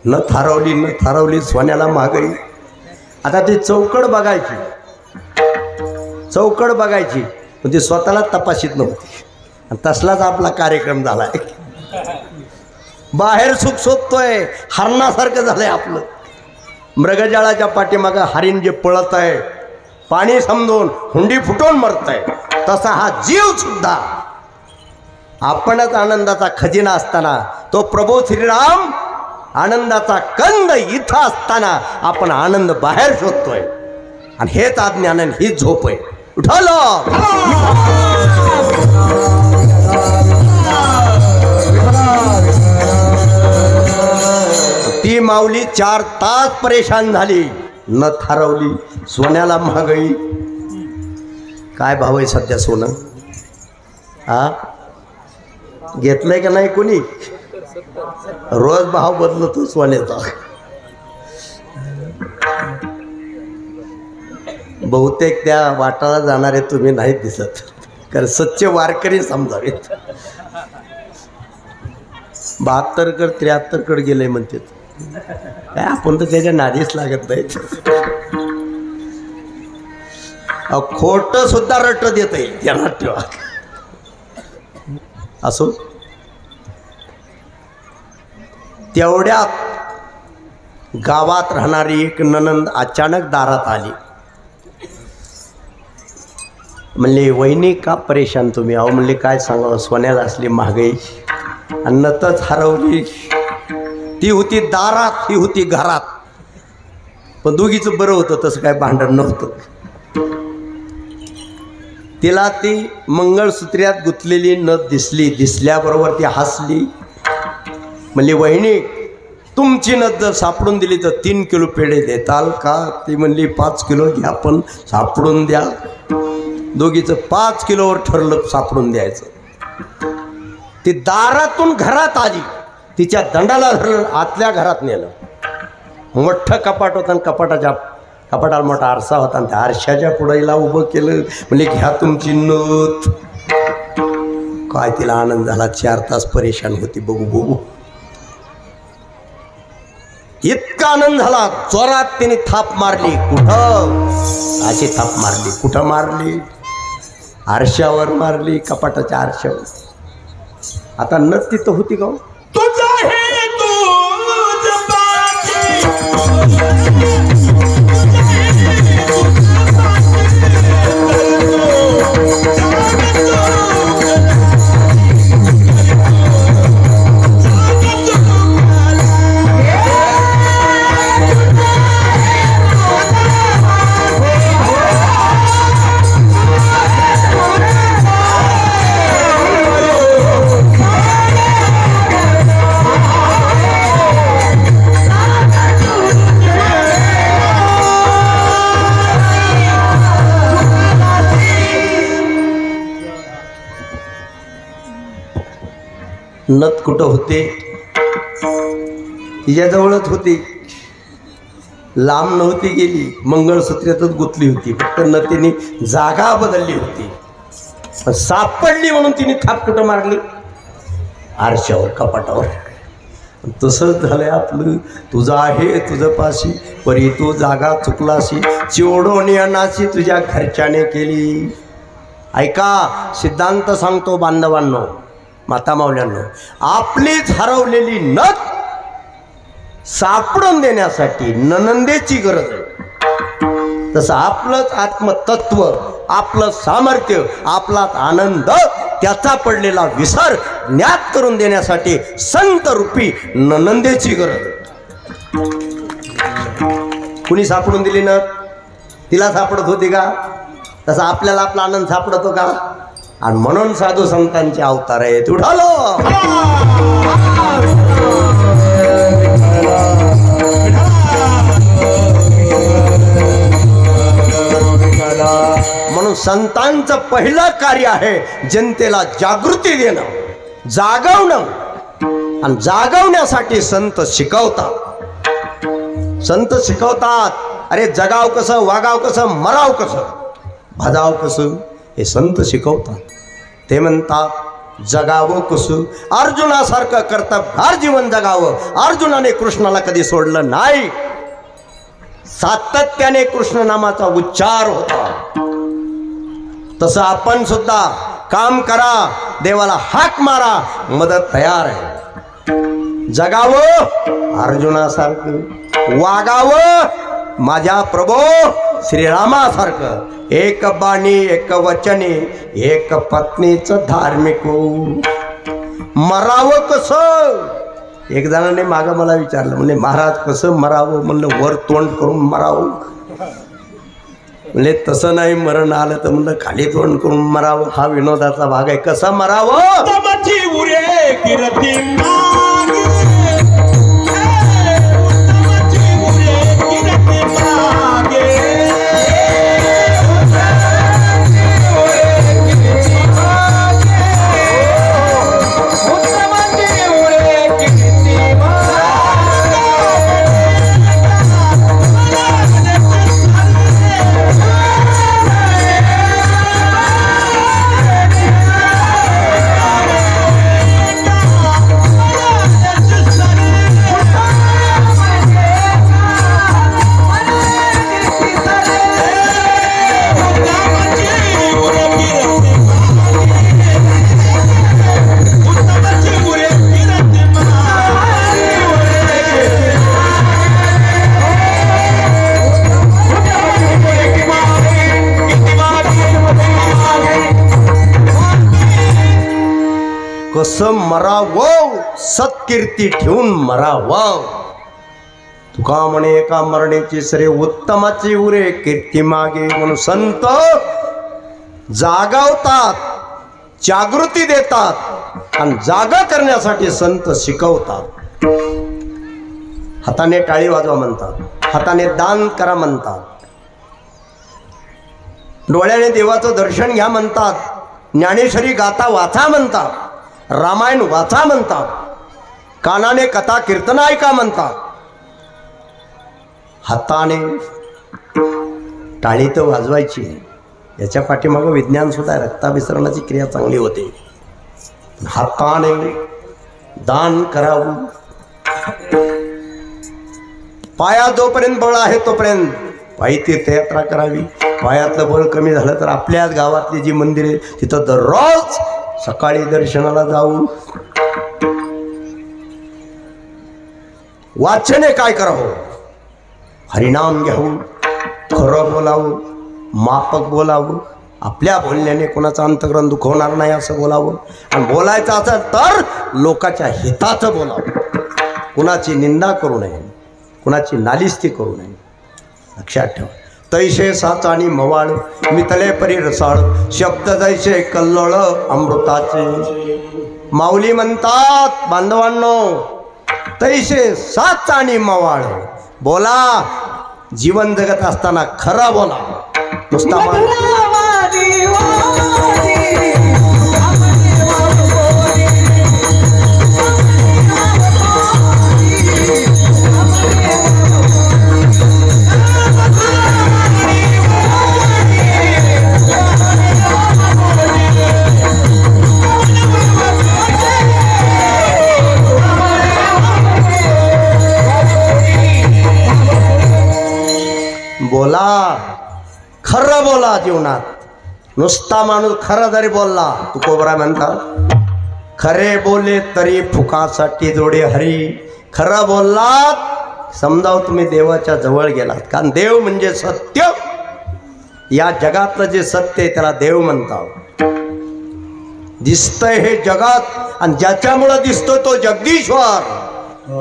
नथ हरवली, नथ हरवली, सोन्याला महागाई. आता ती चौकड बघायची, चौकड बघायची पण ती स्वतःला तपाशीत नव्हती. तसलाच आपला कार्यक्रम झालाय. बाहेर सुख शोधतोय, हरणासारखं झालंय आपलं. मृगजाळाच्या पाठीमागं हरिण जे पळत आहे, पाणी समजून हुंडी फुटून मरत आहे, तसा हा जीव सुद्धा आपणच आनंदाचा खजिना असताना, तो प्रभू श्रीराम आनंदाचा कंद इथं असताना आपण आनंद बाहेर शोधतोय. आणि हेच अज्ञान, हीच झोप आहे. उठलो ती माऊली 4 तास परेशान झाली, नथ हरवली, सोन्याला महागाई. काय भाव आहे सध्या सोनं? हा घेतलंय का नाही कोणी? रोज भाव बदलतो सोन्याचा. बहुतेक त्या वाटाला जाणारे तुम्ही नाही दिसत, कारण सच्चे वारकरी समजावेत. 72 कड 73 कड गेले म्हणते. काय आपण तर त्याच्या नादीच लागत नाही. खोट सुद्धा रट देत येईल त्याला ठेवा. असो, तेवढ्यात गावात राहणारी एक ननंद अचानक दारात आली. म्हणले वहिनी का परेशान तुम्ही? अहो म्हणले काय सांगावं, सोन्याला असली महागाई, अन्नतच हरवली. ती होती दारात, ही होती घरात, पण दोघीचं बरं होतं, तसं काय भांडण नव्हतं. तिला ती मंगळसूत्र्यात गुंतलेली नथ दिसली. दिसल्याबरोबर ती हसली. म्हणली वहिनी तुमची नथ जर सापडून दिली तर 3 किलो पेढे देताल का? ती म्हणली 5 किलो घ्या, पण सापडून द्या. दोघीचं 5 किलोवर ठरलं सापडून द्यायचं. ती दारातून घरात आली, तिच्या दंडाला धरलं, आतल्या घरात नेलं. मोठं कपाट होतं, कपाटाला मोठा आरसा होता, आणि त्या आरशाच्या पुढेला उभं केलं. म्हणजे घ्या तुमची नथ. काय तिला आनंद झाला. 4 तास परेशान होती बघू बघू. इतका आनंद झाला, जोरात तिने थाप मारली. कुठं? अशी थाप मारली. कुठं मारली? आरशावर मारली, कपाटाच्या आरशावर. आता नथ तिथं होती का? तुझा हे तुझ पाठी नथ कुठं होते? तिच्याजवळच होती, लांब नव्हती गेली. मंगळसूत्र्यातच गुंतली होती, फक्त नथीने जागा बदलली होती. पण सापडली म्हणून तिने थाप कुठं मारली? आरशावर, कपाटावर. तसंच झालंय आपलं. तुझं आहे तुझं पाशी, परी तू जागा चुकलाशी, चिवडोनी अनाशी तुझ्या घरच्याने केली. ऐका, सिद्धांत सांगतो बांधवांनो, माता माऊल्यांनो, आपलीच हरवलेली नथ सापडून देण्यासाठी ननंदेची गरज आहे. तसं आपलंच आत्मतत्व, आपलं सामर्थ्य, आपलाच आनंद, त्याचा पडलेला विसर ज्ञात करून देण्यासाठी संत रूपी ननंदेची गरज आहे. कुणी सापडून दिली नथ? तिला सापडत होती का? तसं आपल्याला आपला आनंद सापडतो का? आणि म्हणून साधू संतांचे अवतार आहेत. उठालो म्हणून संतांचं पहिलं कार्य आहे जनतेला जागृती देणं, जागवणं. आणि जागवण्यासाठी संत शिकवतात. संत शिकवतात, अरे जगाव कसं, वागाव कसं, मराव कसं, भजाव कसं, हे संत शिकवतात. ते म्हणतात जगावं कसं, अर्जुनासारखं कर्तव्यभार जीवन जगावं. अर्जुनाने कृष्णाला कधी सोडलं नाही, सातत्याने कृष्ण नामाचा उच्चार होता. तसं आपण सुद्धा काम करा, देवाला हाक मारा, मदत तयार आहे. जगावं अर्जुनासारखं, वागावं माझ्या प्रभू श्रीरामासारखं. एक बाणी एक वचने एक पत्नीचं धार्मिक. मरावं कसं? एक जणांनी मागं मला विचारलं, म्हणजे महाराज कसं मरावं? म्हणलं वर तोंड करून मरावं. म्हणजे तसं नाही, मरण आलं तर म्हणलं खाली तोंड करून मरावं. हा विनोदाचा भाग आहे. कसं मरावं? तमची उरे कीर्ती मागे, तमची उरे कीर्ती मागे. कसं मरावं? सत्कीर्ती ठेवून मरावं. तुका म्हणे एका मरणेची सरे उत्तमाची उरे कीर्ती मागे. म्हणून संत जागवतात, जागृती देतात आणि जागा करण्यासाठी संत शिकवतात. हाताने टाळी वाजवा म्हणतात, हाताने दान करा म्हणतात, डोळ्याने देवाचं दर्शन घ्या म्हणतात, ज्ञानेश्वरी गाथा वाचा म्हणतात, रामायण वाचा म्हणतात, कानाने कथा कीर्तन ऐका म्हणतात. हाताने टाळी तर वाजवायची, याच्या पाठीमागं विज्ञान सुद्धा आहे. रक्ताभिसरणाची क्रिया चांगली होते. हाताने दान करावं. पाया जोपर्यंत बळ आहे तोपर्यंत पायी तीर्थयात्रा करावी. पायातलं बळ कमी झालं तर आपल्याच गावातली जी मंदिरे तिथं दररोज सकाळी दर्शनाला जाऊ. वाचने काय करावं? हरिनाम घ्यावं, खरं बोलावं, मापक बोलावं, आपल्या बोलण्याने कोणाचं अंतःकरण दुखवणार नाही असं बोलावं. आणि बोलायचं असेल तर लोकांच्या हिताचं बोलावं. कुणाची निंदा करू नये, कुणाची नालिस्ती करू नये. लक्षात ठेवा. तैसे साच आणि मवाळ मितले परी रसाळ, शब्द जैसे कल्लोळ अमृताचे. माऊली म्हणतात बांधवांनो, तैसे साच आणि मवाळ. बोला, जीवन जगत असताना खरा बोला. नुसता बोला, खरं बोला जीवनात. नुसता माणूस खरा जरी बोलला, तुकोबरा म्हणतात खरे बोले तरी फुकासाठी जोडे हरी. खरं बोललात समजाव तुम्ही देवाच्या जवळ गेलात. कारण देव म्हणजे सत्य. या जगातलं जे सत्य आहे त्याला देव म्हणतात. दिसतंय हे जगात आणि ज्याच्यामुळं दिसतो तो जगदीश्वर,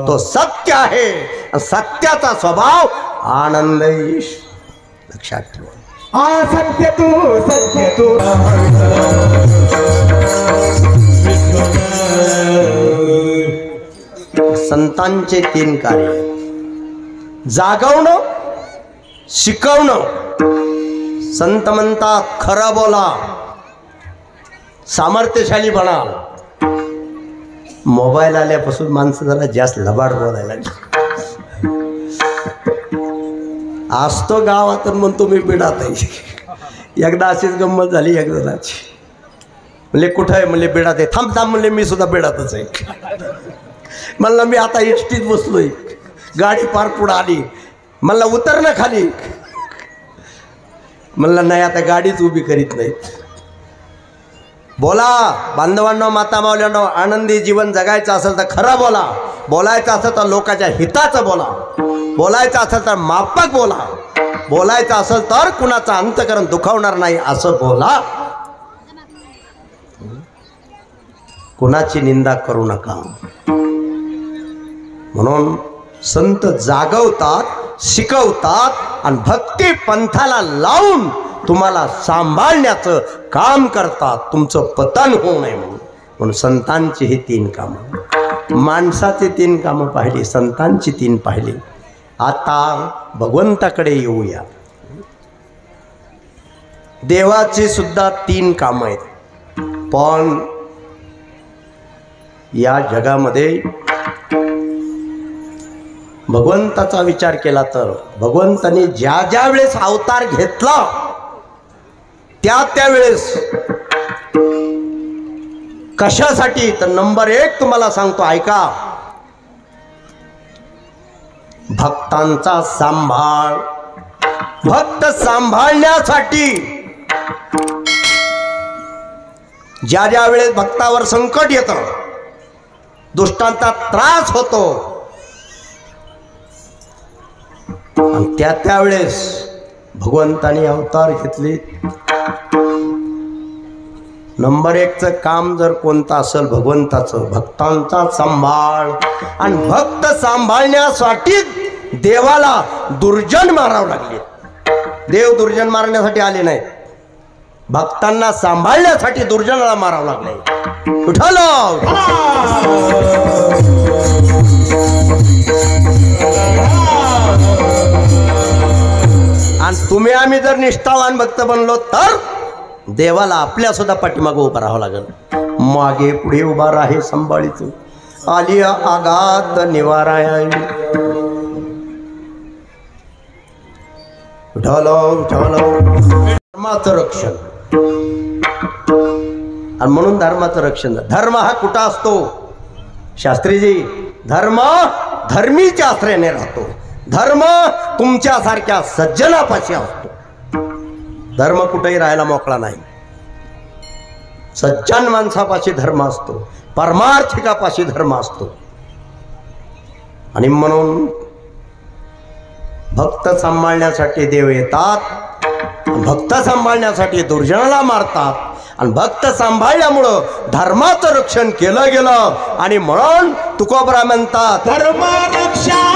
तो सत्य आहे. सत्याचा स्वभाव आनंद. लक्षात ठेवा. सत्य तू सत्य तू. संतांचे 3 कार्य: जागवणं, शिकवणं. संत म्हणतात खरं बोला, सामर्थ्यशाली बना. मोबाईल आल्यापासून माणसं जरा जास्त लबाड बोलायला लागली. असतो गावात म्हणतो मी बिडात आहे. एकदा अशीच गंमत झाली एक जणाची. म्हणले कुठं आहे? म्हणले बिडात आहे. थांब थांब म्हणले मी सुद्धा बिडातच आहे. म्हणलं मी आता एसटीत बसलोय, गाडी पार पुढं आली. म्हणलं उतर ना खाली. म्हणलं नाही आता गाडीच उभी करीत नाहीत. बोला बांधवांनो, माता माऊल्यांनो, आनंदी जीवन जगायचं असेल तर खरं बोला, बोलायचं असेल तर लोकांच्या हिताचं बोला, बोलायचं असेल तर माफक बोला, बोलायचं असेल तर कुणाचं अंतकरण दुखावणार नाही असं बोला. कुणाची निंदा करू नका. म्हणून संत जागवतात, शिकवतात आणि भक्ती पंथाला लावून तुम्हाला सांभाळण्याचं काम करतात, तुमचं पतन होऊ नये म्हणून. म्हणून संतांची ही 3 कामं, माणसाची 3 कामं पाहिली, संतांची 3 पाहिली. आता भगवंताकडे येऊया. देवाची सुद्धा 3 कामं आहेत. पण या जगामध्ये भगवंताचा विचार केला तर भगवंताने ज्या ज्या वेळेस अवतार घेतला त्या वेळेस कशासाठी, तर नंबर 1 तुम्हाला सांगतो, ऐका. भक्तांचा सांभाळ, भक्त सांभाळण्यासाठी. ज्या ज्या वेळेस भक्तावर संकट येतं, दुष्टांचा त्रास होतो, आणि त्यावेळेस भगवंताने अवतार घेतले. नंबर 1चं काम जर कोणतं असेल भगवंताचं, भक्तांचा सांभाळ. आणि भक्त सांभाळण्यासाठी देवाला दुर्जन मारावं लागले. देव दुर्जन मारण्यासाठी आले नाहीत, भक्तांना सांभाळण्यासाठी दुर्जनाला मारावं लागले. उठलो आणि तुम्ही आम्ही जर निष्ठावान भक्त बनलो तर देवाला आपल्या सुद्धा पाठीमागं उभं राहावं लागेल. मागे पुढे उभा राहे संभाळीच, आली आघात निवाराय. धर्माचं रक्षण. आणि म्हणून धर्माचं रक्षण. धर्म हा कुठं असतो शास्त्रीजी? धर्म धर्मीच्या आश्रयाने राहतो. धर्म तुमच्यासारख्या सज्जनापाशी असतो. धर्म कुठेही राहायला मोकळा नाही. सज्जन माणसापाशी धर्म असतो, परमार्थिकापाशी धर्म असतो. आणि म्हणून भक्त सांभाळण्यासाठी देव येतात, भक्त सांभाळण्यासाठी दुर्जनाला मारतात. आणि भक्त सांभाळल्यामुळं धर्माचं रक्षण केलं गेलं. आणि म्हणून तुकोबरा म्हणतात, धर्म रक्षा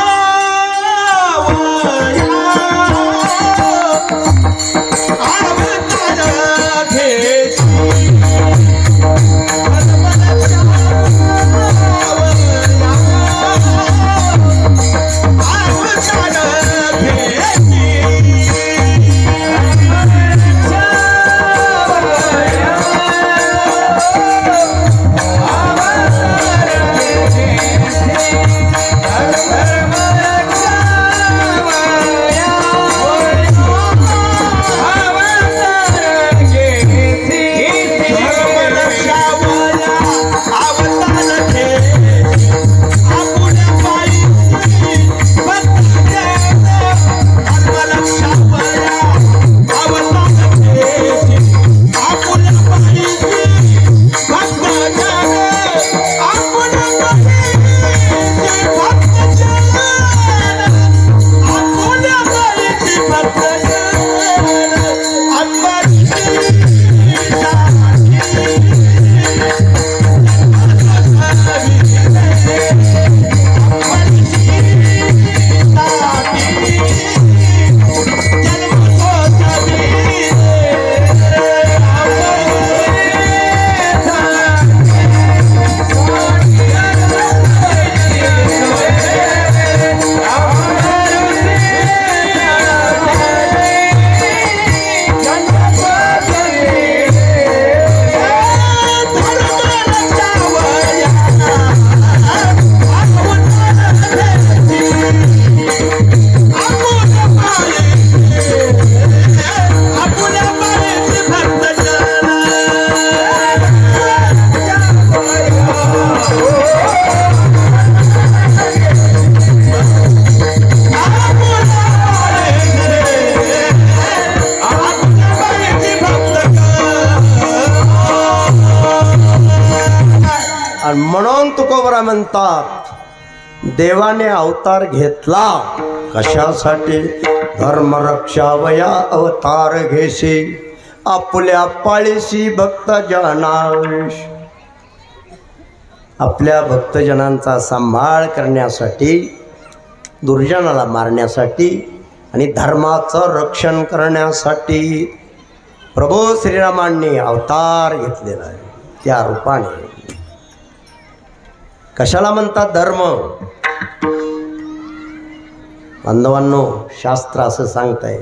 आणि म्हणून तुकोबरा म्हणतात देवाने अवतार घेतला कशासाठी? धर्म रक्षावया अवतार घेशी आपल्या पाळीशी भक्त जनाश. आपल्या भक्तजनांचा सांभाळ करण्यासाठी, दुर्जनाला मारण्यासाठी आणि धर्माचं रक्षण करण्यासाठी प्रभू श्रीरामांनी अवतार घेतलेला आहे. त्या रूपाने कशाला म्हणतात धर्म? बांधवांनो, शास्त्र असं सांगतंय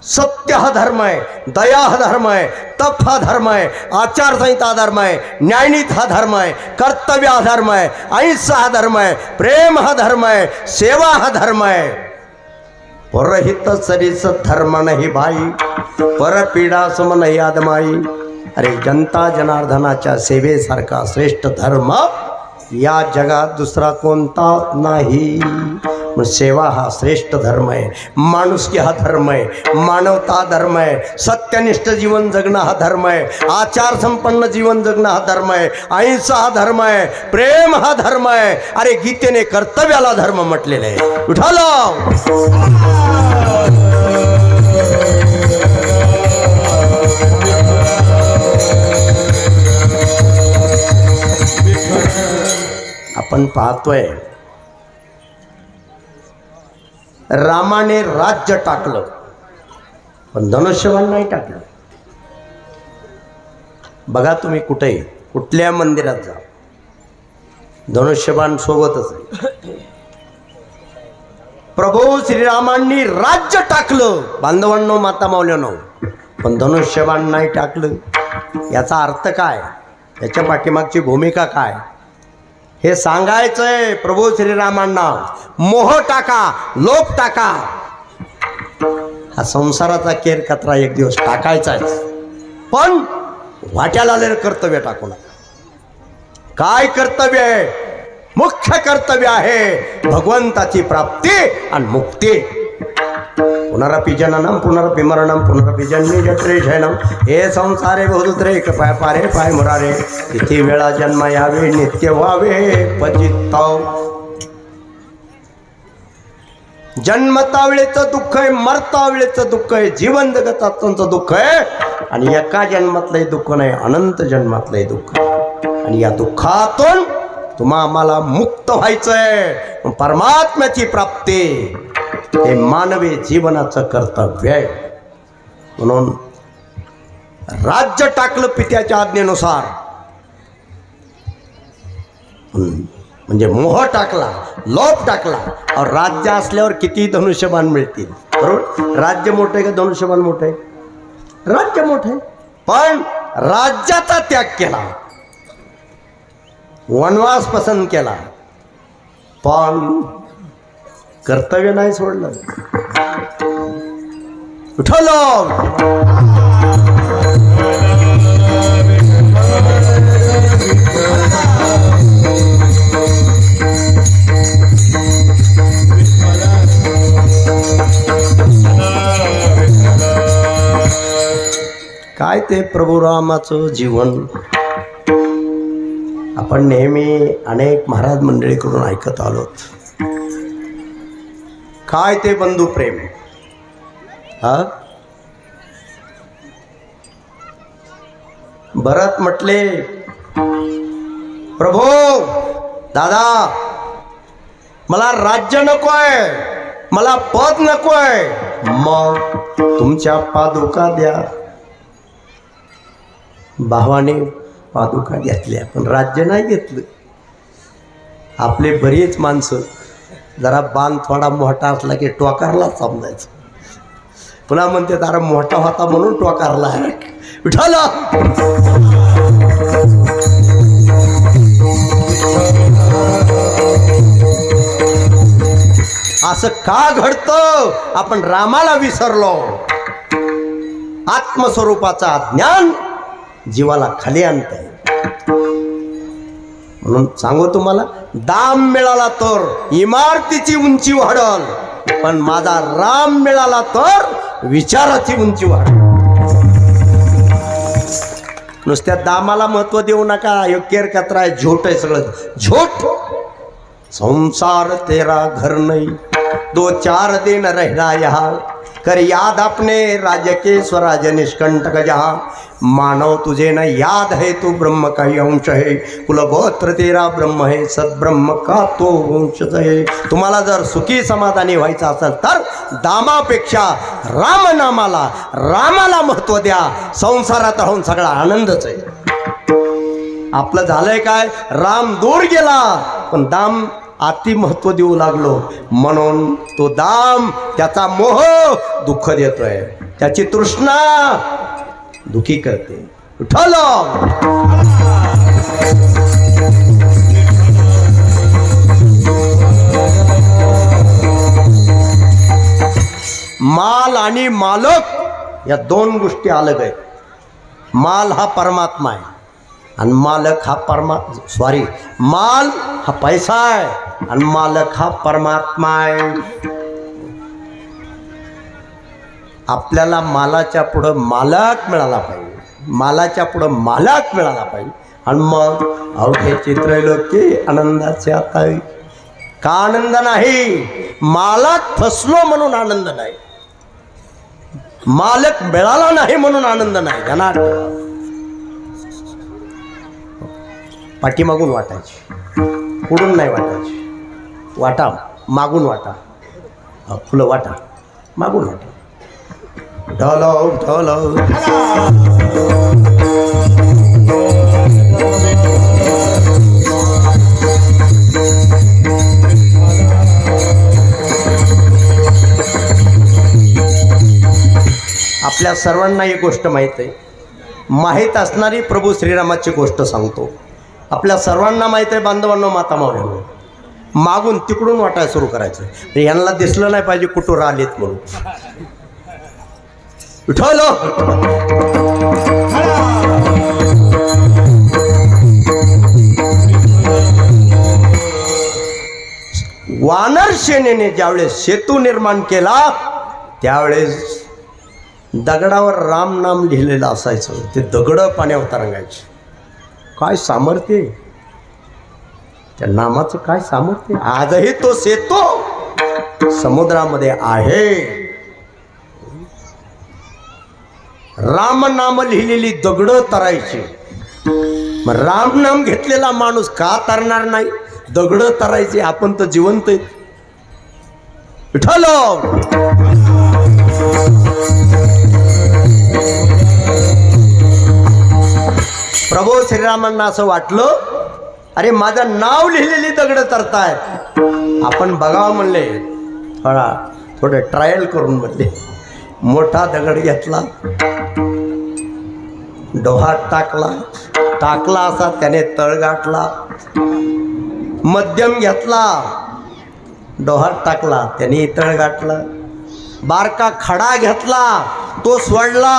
सत्य हा धर्म आहे, दया हा धर्म आहे, तप हा धर्म आहे, आचारसंहिता हा धर्म आहे, न्यायनीत हा धर्म आहे, कर्तव्य हा धर्म आहे, अहिंसा हा धर्म आहे, प्रेम हा धर्म आहे, सेवा हा धर्म आहे. परहित सरीस धर्म नाही भाई, परपीडा सम नाही आदमाई. अरे जनता जनार्दनाच्या सेवेसारखा श्रेष्ठ धर्म या जगात दुसरा कोणता नाही. सेवा हा श्रेष्ठ धर्म आहे, माणुसकी हा धर्म आहे, मानवता धर्म आहे, सत्यनिष्ठ जीवन जगणं हा धर्म आहे, आचार संपन्न जीवन जगणं हा धर्म आहे, अहिंसा हा धर्म आहे, प्रेम हा धर्म आहे. अरे गीतेने कर्तव्याला धर्म म्हटलेलं आहे. उठालो आपण पाहतोय रामाने राज्य टाकलं पण धनुष्यबाण नाही टाकलं. बघा तुम्ही कुठेही कुठल्या मंदिरात जा, धनुष्यबाण सोबतच आहे. प्रभू श्रीरामांनी राज्य टाकलं बांधवांनो, माता माऊल्यांनो, पण धनुष्यबाण नाही टाकलं. याचा अर्थ काय? याच्या पाठीमागची भूमिका काय हे सांगायचंय प्रभू श्रीरामांना. मोह टाका, लोभ टाका. हा संसाराचा केर कचरा एक दिवस टाकायचाच, पण वाट्याला आलेलं कर्तव्य टाकू नका. काय कर्तव्य आहे? मुख्य कर्तव्य आहे भगवंताची प्राप्ती आणि मुक्ती. पुनरपि जननम पुनरपि मरणम पुनरपि जन्मी जत्रे शयनम हे संसारे बहुदुत्रे पाय पारे पाय मुरारे. किती वेळा जन्म यावे नित्य व्हावे पचित्त. जन्मता वेळेचं दुःख आहे, मरता वेळेचं दुःख आहे, जीवन जगताचं दुःख आहे. आणि एका जन्मातलंही दुःख नाही, अनंत जन्मातलंही दुःख. आणि या दुःखातून तुम्हा आम्हाला मुक्त व्हायचंय. परमात्म्याची प्राप्ती हे मानवी जीवनाचं कर्तव्य आहे. म्हणून राज्य टाकलं पित्याच्या आज्ञेनुसार, म्हणजे मोह टाकला, लोभ टाकला. और राज्य असल्यावर किती धनुष्यबाण मिळतील, बरोबर? राज्य मोठं आहे का धनुष्यबाण मोठं आहे? राज्य मोठं आहे, पण राज्याचा त्याग केला, वनवास पसंत केला, पण कर्तव्य नाही सोडलं. उठलो काय ते प्रभू रामाचं जीवन आपण नेहमी अनेक महाराज मंडळीकडून ऐकत आलोत. काय ते बंधू प्रेम. हा भरत म्हटले, प्रभू दादा मला राज्य नकोय, मला पद नकोय, मग तुमच्या पादुका द्या. भावाने पादुका घेतल्या पण राज्य नाही घेतलं. आपले बरेच माणसं जरा बाण थोडा मोठा असला की टोकारला समजायचं. पुन्हा म्हणते जरा मोठा होता म्हणून टोकारला आहे. उठाला असं का घडतं? आपण रामाला विसरलो. आत्मस्वरूपाचा ज्ञान जीवाला खाली आणतंय. म्हणून सांगू तुम्हाला, दाम मिळाला तर इमारतीची उंची वाढल, पण माझा राम मिळाला तर विचाराची उंची वाढल. नुसत्या दामाला महत्व देऊ नका. हे केर कचरा आहे, झोट आहे सगळं झोट. संसार तेरा घर नहीं, 2-4 दिन रहना यहाँ, कर याद अपने राज्य के स्वराज निष्कंटक जहाँ. मानव तुझे न याद है, तू ब्रह्म का ही अंश है, कुलगोत्र तेरा ब्रह्म है, सद्ब्रह्म का तो अंश है. तुम्हाला जर सुखी समाधानी व्हायचं असेल तर दामापेक्षा रामाला महत्व द्या. संसारात राहून सगळा आनंदच आहे. आपलं झालंय काय, राम दूर गेला पण दाम अति महत्व देऊ लागलो, म्हणून तो दाम त्याचा मोह दुःख देतोय, त्याची तृष्णा दुखी करते. उठलो माल आणि मालक या 2 गोष्टी अलग आहेत. माल हा परमात्मा आहे आणि मालक हा माल हा पैसा आहे आणि मालक हा परमात्मा आहे. आपल्याला मालाच्या पुढं मालक मिळाला पाहिजे, मालाच्या पुढं मालक मिळाला पाहिजे. आणि मग अवघ्याची त्रैलोक्य आनंदाचे आता का आनंद नाही, मालक फसलो म्हणून आनंद नाही, मालक मिळाला नाही म्हणून आनंद नाही. त्यांना पाठीमागून वाटायची, पुढून नाही वाटायची. वाटा मागून वाटा, फुलं वाटा मागून वाटा. ढोलो ढोलो आपल्या सर्वांना एक गोष्ट माहीत आहे, माहीत असणारी प्रभू श्रीरामाची गोष्ट सांगतो. आपल्या सर्वांना माहीत आहे बांधवांनो, माता मावळ्यांनो, मागून तिकडून वाटायला सुरू करायचं. यांना दिसलं नाही पाहिजे कुठून आलेत म्हणून. उठवलो वानर सेनेने ज्यावेळेस सेतू निर्माण केला त्यावेळेस दगडावर राम नाम लिहिलेलं असायचं. ते दगड पाण्यावर तरंगायचे. काय सामर्थ्य, त्या नामाचं काय सामर्थ्य. आजही तो सेतू समुद्रामध्ये आहे. राम नाम लिहिलेली दगड तरायची. मग राम नाम घेतलेला माणूस का तरणार नाही, दगड तरायचे. आपण तर जिवंत आहेत. विठ्ठल प्रभू श्रीरामांना असं वाटलं, अरे माझं नाव लिहिलेली दगड तरतायत, आपण बघावं म्हणले. थोडं ट्रायल करून म्हणले. मोठा दगड घेतला, डोहात टाकला असा त्याने तळ गाठला. मध्यम घेतला, डोहात टाकला, त्याने तळ गाठला. बारका खडा घेतला, तो सोडला,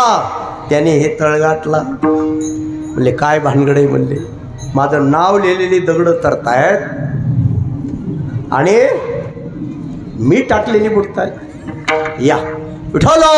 त्याने हे तळ गाठला. म्हणले काय भानगड आहे, म्हणले माझं नाव लिहिलेली दगड तरतायत आणि मी टाकलेली बुडतायत. या उठवलो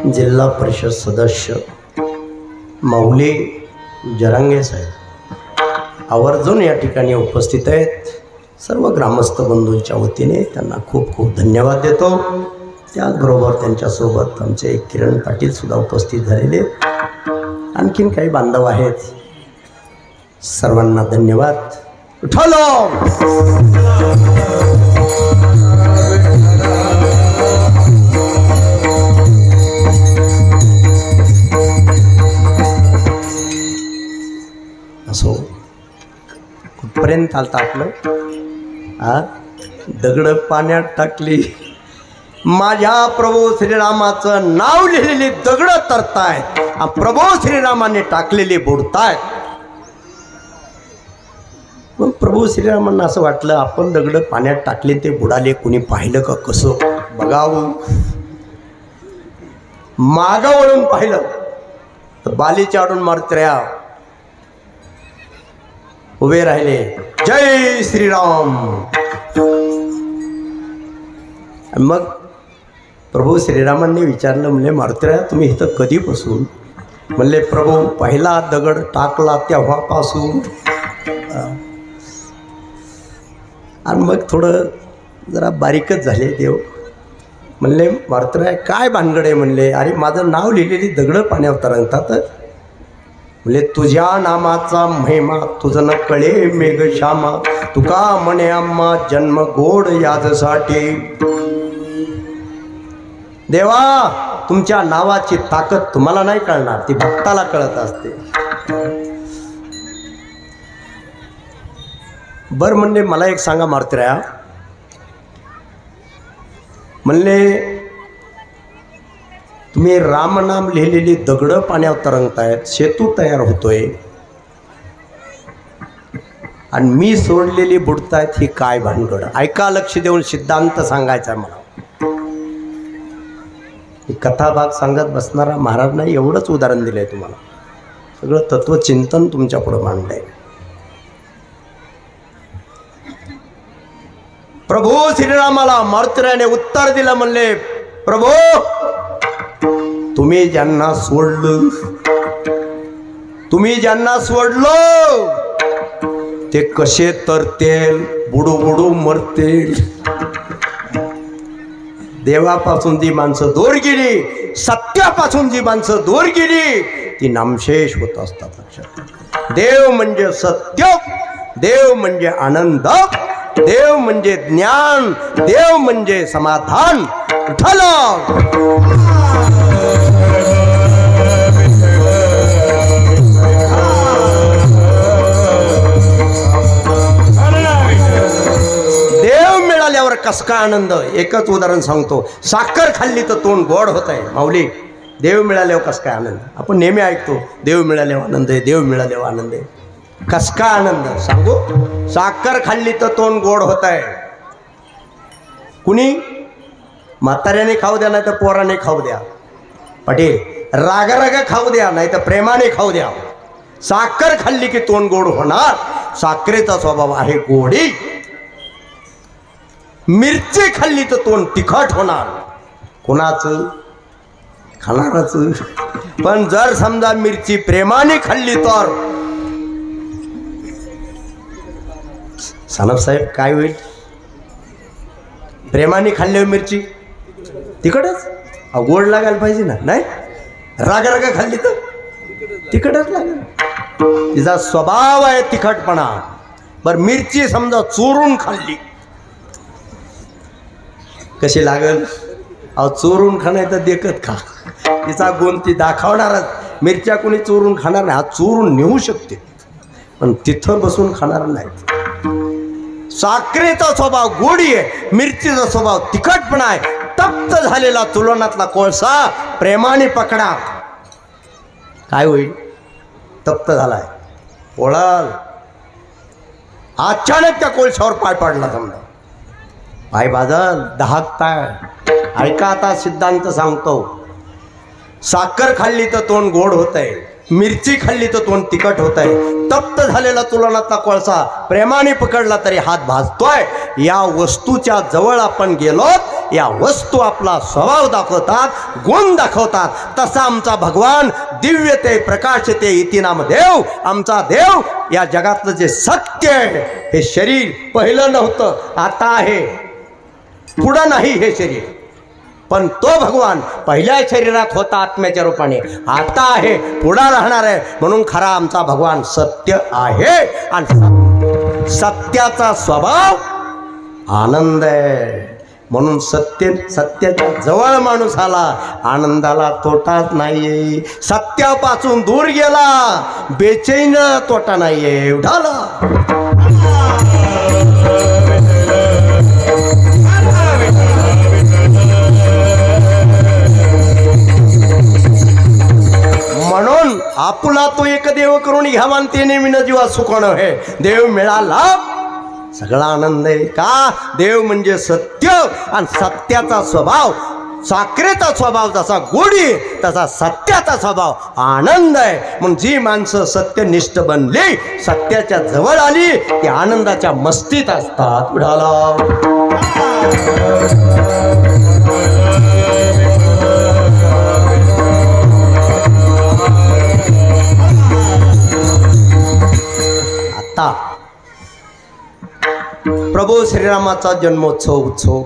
जिल्हा परिषद सदस्य माऊली जरांगे साहेब आवर्जून या ठिकाणी उपस्थित आहेत. सर्व ग्रामस्थ बंधूंच्या वतीने त्यांना खूप खूप धन्यवाद देतो. त्याचबरोबर त्यांच्यासोबत आमचे किरण पाटील सुद्धा उपस्थित झालेले, आणखीन काही बांधव आहेत. सर्वांना धन्यवाद. उठलो असो कुठपर्यंत आलता आपलं. दगड पाण्यात टाकली, माझ्या प्रभू श्रीरामाचं नाव लिहिलेली दगड तरतायत, प्रभू श्रीरामाने टाकलेली बुडतायत. मग प्रभू श्रीरामांना असं वाटलं आपण दगड पाण्यात टाकले ते बुडाले, कुणी पाहिलं का कसं बघावं. मागं वळून पाहिलं तर बालीच्या आडून मारत्र्या उभे राहिले, जय श्रीराम. मग प्रभू श्रीरामांनी विचारलं, म्हणले मारत्र्या तुम्ही इथं कधीपासून? म्हणले प्रभू पहिला दगड टाकला तेव्हापासून. आणि मग थोडं जरा बारीकच झाले देव. म्हणले मारत्र्या काय भानगड आहे? म्हणले अरे माझं नाव लिहिलेली दगडं पाण्यावर तरंगतात. म्हणले तुझ्या नामाचा महिमा तुझं न कळे मेघश्यामा, तुका म्हणे आम्हा जन्म गोड याजसाठी. देवा तुमच्या नावाची ताकद तुम्हाला नाही कळणार, ती भक्ताला कळत असते. बर म्हणले मला एक सांगा मारत्र्या, म्हणले तुम्ही रामनाम लिहिलेली दगडं पाण्यावर तरंगतायत, सेतू तयार होतोय, आणि मी सोडलेली बुडतायत, ही काय भानगड? ऐका लक्ष देऊन, सिद्धांत सांगायचा मला. ही कथाभाग सांगत बसणारा महाराज नाही, एवढंच उदाहरण दिलंय तुम्हाला. सगळं तत्वचिंतन तुमच्या पुढे मांडलंय. प्रभू श्रीरामाला मारुतीरायाने उत्तर दिलं, म्हणले प्रभू तुम्ही ज्यांना सोडलं ते कसे तरतेल, बुडू बुडू मरतील. देवापासून जी माणसं दूर गेली, सत्यापासून जी माणसं दूर गेली, ती नामशेष होत असतात. लक्षात. देव म्हणजे सत्य, देव म्हणजे आनंद, देव म्हणजे ज्ञान, देव म्हणजे समाधान. देव मिळाल्यावर कस काय आनंद. एकच उदाहरण सांगतो, साखर खाल्ली तर तोंड गोड होत आहे. माऊली देव मिळाल्यावर कस काय आनंद. आपण नेहमी ऐकतो देव मिळाल्यावर आनंद आहे, देव मिळाल्यावर आनंद आहे. कस काय आनंद सांगू. साखर खाल्ली तर तोंड गोड होत आहे. कुणी म्हाताऱ्याने खाऊ द्या, नाही तर पोराने खाऊ द्या. पाटील राग खाऊ द्या, नाही तर प्रेमाने खाऊ द्या. साखर खाल्ली की तोंड गोड होणार. साखरेचा स्वभाव आहे गोडी. मिरची खाल्ली तर तोंड तिखट होणार. कोणाचं? खाणाराचं. पण जर समजा मिरची प्रेमाने खाल्ली तर सानप साहेब काय होईल? प्रेमाने खाल्ल्यावर मिरची तिखटच. गोड लागायला पाहिजे ना. नाही राग खाल्ली तर तिखटच लागेल. तिचा स्वभाव आहे तिखटपणा. बर मिरची समजा चोरून खाल्ली कशी लागल? अहो चोरून खाणार तर देखत खा. तिचा गुण ती दाखवणारच. मिरच्या कोणी चोरून खाणार नाही. हा चोरून नेऊ शकते पण तिथं बसून खाणार नाही. साखरेचा स्वभाव गोडी आहे, मिरचीचा स्वभाव तिखटपणा आहे. तप्त झालेला तुलनातला कोळसा प्रेमाने पकडा. काय होईल? तप्त झालाय, पोळाल. अचानक त्या कोळशावर पाय पडला, समजा पाय बाजल, दहाकताय. ऐका आता सिद्धांत सांगतो. साखर खाल्ली तर तोंड गोड होत आहे, मिरची खाल्ली तर तोंड तिखट होत आहे. तप्त झालेला तुलनातला कोळसा प्रेमाने पकडला तरी हात भाजतोय. या वस्तूच्या जवळ आपण गेलो, या वस्तू आपला स्वभाव दाखवतात, गुण दाखवतात. तसा आमचा भगवान दिव्यते प्रकाशते इति नामदेव. आमचा देव या जगातलं जे सत्य आहे, हे शरीर पहिलं नव्हतं, आता आहे, पुढं नाही हे शरीर. पण तो भगवान पहिल्या शरीरात होता आत्म्याच्या रूपाने, आता आहे, पुढा राहणार आहे. म्हणून खरा आमचा भगवान सत्य आहे. आणि सत्याचा स्वभाव आनंद आहे. म्हणून सत्याच्या जवळ माणूस आला, आनंदाला तोटाच नाहीये. सत्यापासून दूर गेला, बेचैन तोटा नाहीये. उठाला आपुला तो एक देव करून घ्यावा ते नेहमी जीवा सुखण हे देव मिळाला सगळा आनंद आहे का. देव म्हणजे सत्य आणि सत्याचा स्वभाव, साखरेचा स्वभाव जसा गोडी तसा सत्याचा स्वभाव आनंद आहे. म्हणून जी माणसं सत्यनिष्ठ बनली, सत्याच्या जवळ आली, ती आनंदाच्या मस्तीत असतात. उडाला आता प्रभू श्रीरामाचा जन्मोत्सव उत्सव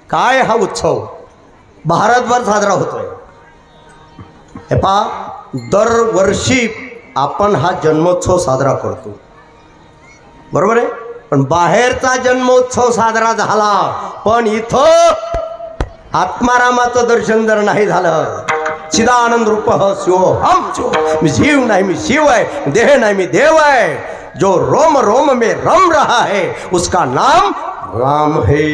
काय हा उत्सव भारतभर साजरा होतोय. हे पहा दरवर्षी आपण हा जन्मोत्सव साजरा करतो बरोबर आहे. पण बाहेरचा जन्मोत्सव साजरा झाला पण इथं आत्मारामाचं दर्शन जर नाही झालं, चिदानंद रूप शिवोहम शिव, मी जीव नाही मी शिव आहे, देह नाही मी देव आहे, जो रोम रोम में रम रहा है उसका नाम राम है.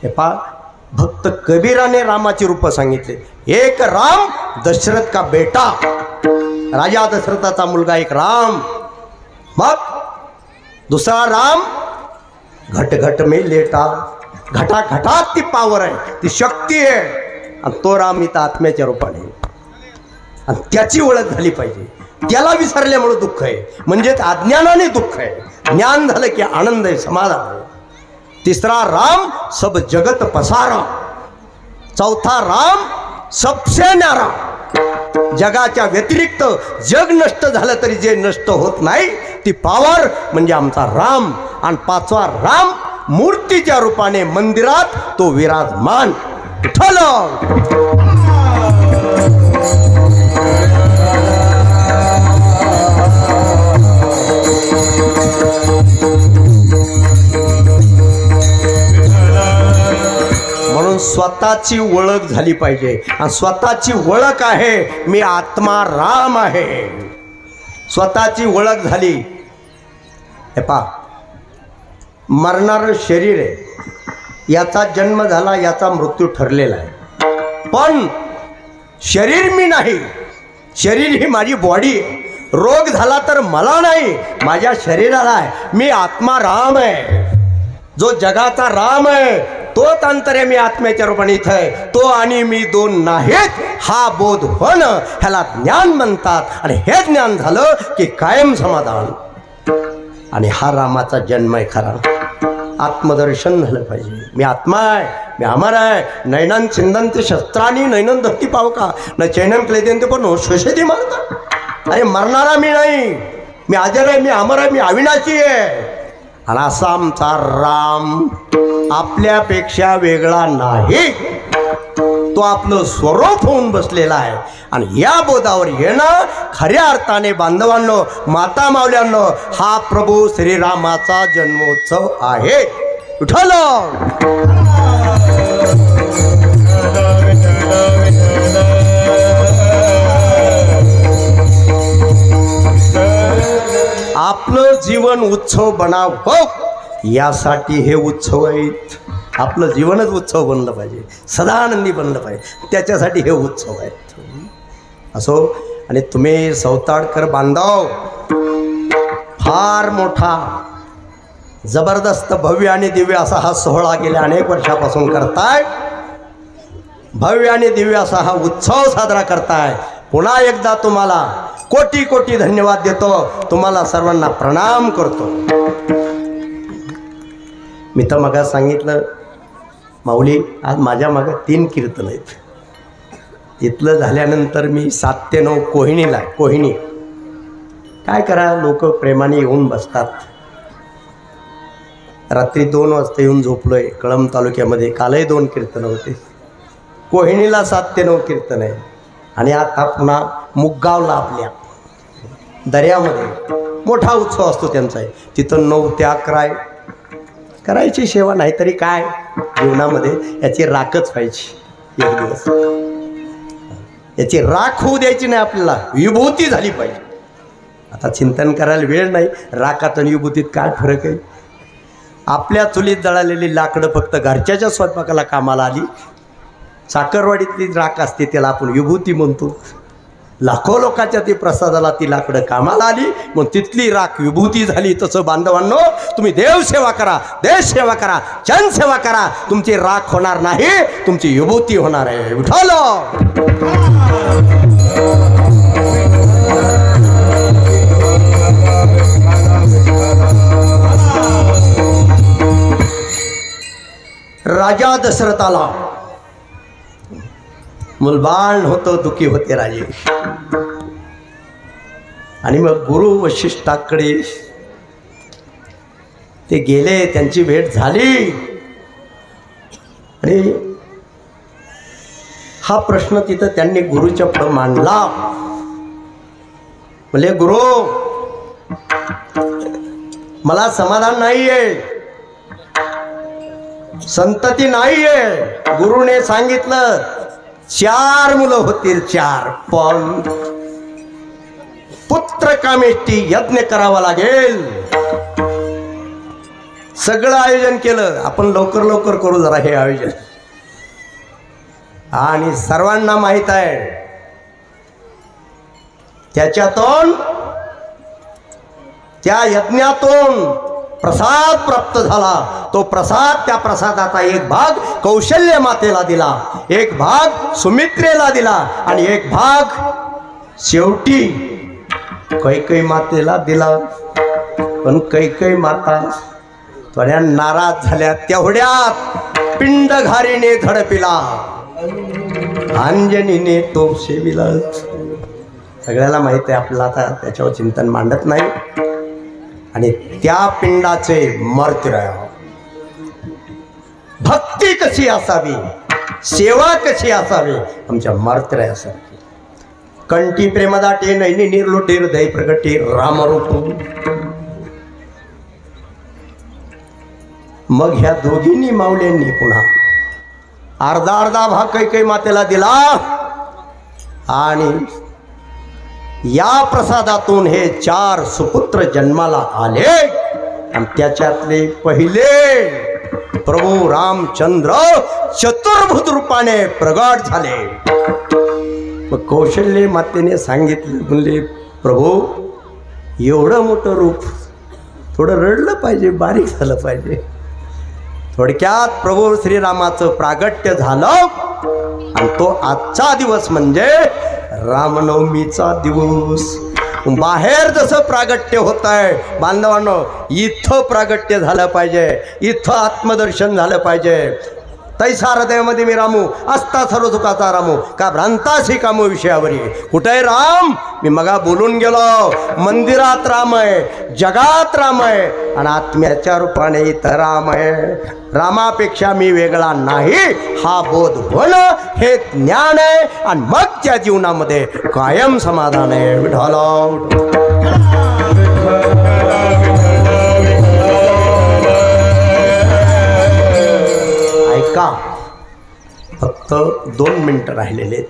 हे पहा भक्त कबीराने रामाची रूप सांगितले. एक राम दशरथ का बेटा, राजा दशरथाचा मुलगा एक राम. मग दुसरा राम घट घट में लेटा, घटा घटात ती पावर आहे, ती शक्ती आहे. आणि तो राम इथं आत्म्याच्या रूपाने, आणि त्याची ओळख झाली पाहिजे. त्याला विसरल्यामुळे दुःख आहे, म्हणजेच अज्ञानाने दुःख आहे. ज्ञान झालं की आनंद आहे, समाधान आहे. तिसरा राम सब जगत पसारा, चौथा राम सबसे न्यारा. जगाच्या व्यतिरिक्त जग नष्ट झालं तरी जे नष्ट होत नाही ती पावर म्हणजे आमचा राम. आणि पाचवा राम मूर्तीच्या रूपाने मंदिरात तो विराजमान. म्हणून स्वतःची ओळख झाली पाहिजे. आणि स्वतःची ओळख आहे मी आत्मा राम आहे. स्वतःची ओळख झाली. हे पहा मरणारं शरीर आहे, याचा जन्म झाला, याचा मृत्यू ठरलेला आहे. पण शरीर मी नाही, शरीर ही माझी बॉडी आहे. रोग झाला तर मला नाही, माझ्या शरीराला आहे. मी आत्मा राम आहे, जो जगाचा राम आहे तोच अंतर्यामी आत्म्याच्या रूपाने इथं आहे. तो आणि मी दोन नाहीत हा बोध होणं ह्याला ज्ञान म्हणतात. आणि हे ज्ञान झालं की कायम समाधान. आणि हा रामाचा जन्म आहे खरा. आत्मदर्शन झालं पाहिजे. मी आत्मा आहे, मी अमर आहे. नैनन छिंदंत शस्त्रांनी नैनन धरती पावका न चैनन क्लेदंत पण शोषेती मारता. अरे मरणारा मी नाही, मी अजर आहे, मी अमर आहे, मी अविनाशी आहे. आणि असा आमचा राम आपल्यापेक्षा वेगळा नाही, तो आपलं स्वरूप होऊन बसलेला आहे. आणि या बोधावर येणं खऱ्या अर्थाने बांधवांनो, माता मावल्यांनो, हा प्रभू श्रीरामाचा जन्मोत्सव आहे. विठ्ठल आपलं जीवन उत्सव बनावं यासाठी हे उत्सव आहेत. आपलं जीवनच उत्सव बनलं पाहिजे, सदानंदी बनलं पाहिजे, त्याच्यासाठी हे उत्सव आहेत. असो. आणि तुम्ही सौताडकर बांधव फार मोठा जबरदस्त भव्य आणि दिव्य असा हा सोहळा गेल्या अनेक वर्षापासून करताय. भव्य आणि दिव्य असा हा उत्सव साजरा करताय. पुन्हा एकदा तुम्हाला कोटी कोटी धन्यवाद देतो. तुम्हाला सर्वांना प्रणाम करतो. मी तर मग सांगितलं माऊली आज माझ्या मागं 3 कीर्तन आहेत. तिथलं झाल्यानंतर मी 7 ते 9 कोहिणीला. कोहिणी काय करा, लोक प्रेमाने येऊन बसतात. रात्री 2 वाजता येऊन झोपलोय कळंब तालुक्यामध्ये. कालही 2 कीर्तन होते. कोहिणीला 7 ते 9 कीर्तन आहे. आणि आता पुन्हा मुगगावला आपल्या दर्यामध्ये मोठा उत्सव असतो त्यांचा आहे. तिथं 9 ते 11 करायची सेवा. नाहीतरी काय जीवनामध्ये याची राखच व्हायची. एक दिवस याची राख होऊ द्यायची नाही, आपल्याला विभूती झाली पाहिजे. आता चिंतन करायला वेळ नाही. राखात आणि विभूतीत काय फरक आहे. आपल्या चुलीत जळालेली लाकडं फक्त घरच्याच्या स्वयंपाकाला कामाला आली. साखरवाडीतली राख असते त्याला आपण विभूती म्हणतो. लाखो लोकांच्या ती प्रसादाला ती लाकडं कामाला आली, मग तिथली राख विभूती झाली. तसं बांधवांनो, तुम्ही देव सेवा करा, देश सेवा करा, जनसेवा करा, तुमची राख होणार नाही, तुमची विभूती होणार आहे. विठ्ठल राजा दशरथाला मुलबाळ होतं, दुखी होते राजे. आणि मग गुरु वशिष्ठाकडे ते गेले, त्यांची भेट झाली. आणि हा प्रश्न तिथं त्यांनी गुरुच्या पुढे मांडला. म्हणजे गुरु, मला समाधान नाहीये, संतती नाहीये. गुरुने सांगितलं 4 मुलं होतील, 4, पण पुत्र कामेष्टी यज्ञ करावा लागेल. सगळं आयोजन केलं. आपण लवकर लवकर करू जरा हे आयोजन. आणि सर्वांना माहित आहे त्याच्यातून, त्या यज्ञातून प्रसाद प्राप्त झाला. तो प्रसाद, त्या प्रसादाचा एक भाग कौशल्य मातेला दिला, एक भाग सुमित्रेला दिला, आणि एक भाग शेवटी कैकेयी मातेला दिला. पण कैकेयी माता थोड्या नाराज झाल्या. तेवढ्यात पिंडघारीने धडपिला, अंजनीने तो सेविला. सगळ्याला माहिती आहे आपल्याला, आता त्याच्यावर चिंतन मांडत नाही. आणि त्या पिंडाचे मर्त्य, भक्ती कशी असावी, सेवा कशी असावी, आमच्या मर्त्यासारखी. कंठी प्रेमदाटे नैनी निर्लोटे हृदय प्रगटे रामरूप. मग ह्या दोघींनी माऊल्यांनी पुन्हा अर्धा अर्धा भाग कैकेयी मातेला दिला. आणि या प्रसादातून हे 4 सुपुत्र जन्माला आले. आणि त्याच्यातले पहिले प्रभू रामचंद्र चतुर्भुज रूपाने प्रगट झाले. मग कौशल्य मातेने सांगितले, म्हणले प्रभू, एवढं मोठं रूप थोडं रडलं पाहिजे, बारीक झालं पाहिजे. थोडक्यात प्रभू श्रीरामाचं प्रागट्य झालं. आणि तो आजचा दिवस म्हणजे रामनवमीचा दिवस. बाहेर जसं प्रागट्य होत आहे बांधवांनो, इथं प्रागट्य झालं पाहिजे, इथं आत्मदर्शन झालं पाहिजे. तैसा हृदयामध्ये मी रामू, असता सर्व सुखाचा रामू, का भ्रांताशी कामू विषयावरी. कुठे राम? मी मगा बोलून गेलो, मंदिरात राम आहे, जगात राम आहे, आणि आत्म्याच्या रूपाने इथं राम आहे. रामापेक्षा मी वेगळा नाही, हा बोध होणं हे ज्ञान आहे. आणि मग त्या जीवनामध्ये कायम समाधान आहे. विठ्ठल ऐका, फक्त 2 मिनिटं राहिलेले.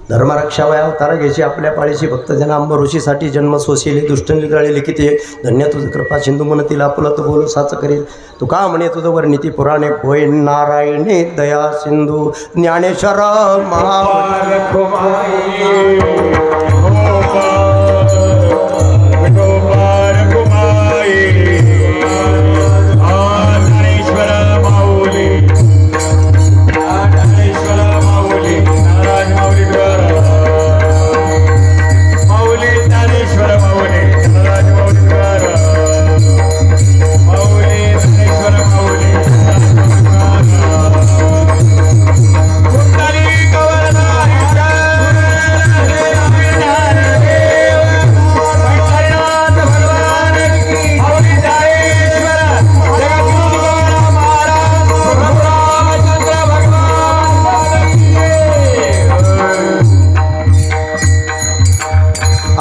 धर्मरक्षा वया अवतार घ्यायची आपल्या पाळीशी, भक्त जन अंब ऋषीसाठी जन्म सोशिले, दुष्टनी तळे लिखिते, धन्य तुझ कृपा सिंधू म्हणतील, आपुलत बोल साच करील. तुका म्हणे तुझं वर्णिती पुराणे, होय नारायणे दया सिंधू, ज्ञानेश्वर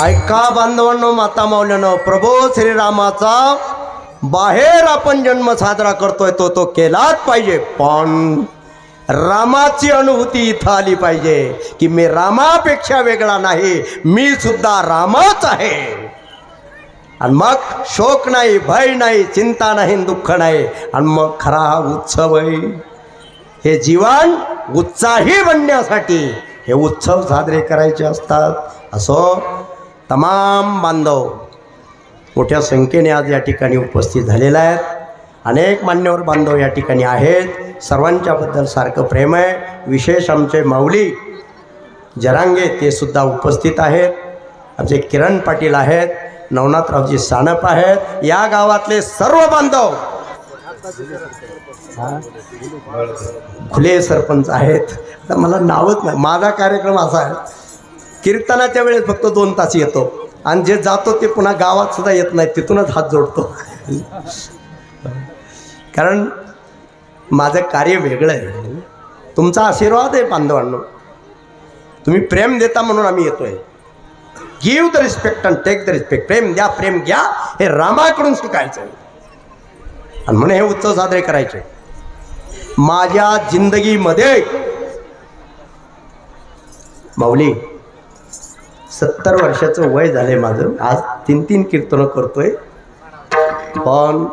ऐका बांधवांनो, माता माऊल्यानो, प्रभू श्रीरामाचा बाहेर आपण जन्म साजरा करतोय तो केलाच पाहिजे. पण रामाची अनुभूती इथं आली पाहिजे की मी रामापेक्षा वेगळा नाही, मी सुद्धा रामच आहे. आणि मग शोक नाही, भय नाही, चिंता नाही, दुःख नाही. आणि मग खरा हा उत्सव आहे. हे जीवन उत्साही बनण्यासाठी हे उत्सव साजरे करायचे असतात। असो तमाम बांधव मोठ्या संख्येने आज या ठिकाणी उपस्थित झालेले आहेत। अनेक मान्यवर बांधव या ठिकाणी आहेत। सर्वांच्याबद्दल सारखं प्रेम आहे। विशेष आमचे माऊली जरांगे ते सुद्धा उपस्थित आहेत। आमचे किरण पाटील आहेत, नवनाथरावजी सानप आहेत, या गावातले सर्व बांधव खुले सरपंच आहेत। आता मला नावच नाही, माझा कार्यक्रम असा आहे कीर्तनाच्या वेळेस फक्त 2 तास येतो आणि जे जातो ते पुन्हा गावात सुद्धा येत नाही, तिथूनच हात जोडतो कारण माझं कार्य वेगळं आहे। तुमचा आशीर्वाद आहे बांधवांनो, तुम्ही प्रेम देता म्हणून आम्ही येतोय। Give the respect and take the respect, प्रेम द्या प्रेम घ्या, हे रामाकडून शिकायचं आणि म्हणून हे उत्सव साजरे करायचे। माझ्या जिंदगीमध्ये माऊली 70 वर्षाचं वय झालंय माझं, आज 3 कीर्तनं करतोय, पण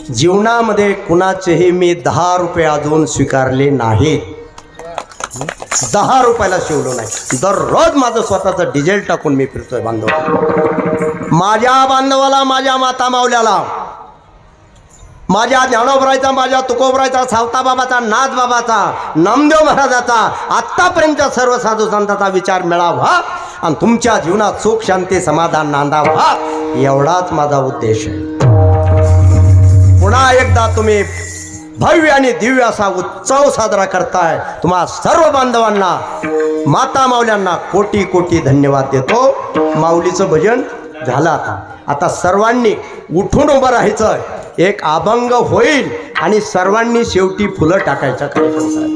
जीवनामध्ये कुणाचेही मी 10 रुपये अजून स्वीकारले नाहीत। 10 रुपयाला शिवलो नाही। दररोज माझं स्वतःचं डिझेल टाकून मी फिरतोय बांधव। माझ्या बांधवाला, माझ्या माता माऊल्याला, माझ्या ज्ञानोबरायचा, माझ्या तुकोबरायचा, सावता बाबाचा, नाथ बाबाचा, नामदेव महाराजाचा, आत्तापर्यंतच्या सर्व साधू संतांचा विचार मिळावा आणि तुमच्या जीवनात सुख शांती समाधान नांदावा, एवढाच माझा उद्देश आहे। पुन्हा एकदा तुम्ही भव्य आणि दिव्य असा उत्सव साजरा करताय, तुम्हा सर्व बांधवांना, माता माऊल्यांना कोटी कोटी धन्यवाद देतो। माऊलीचं भजन झालं आता सर्वांनी उठून उभं राहायचं, एक अभंग होईल आणि सर्वांनी शेवटी फुलं टाकायचा कार्यक्रम करायचा।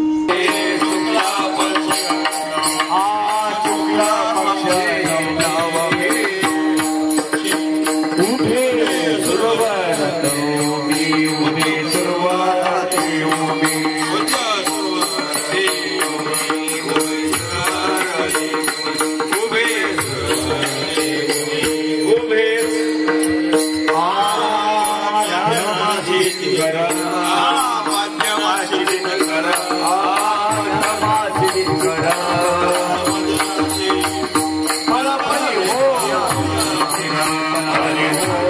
हो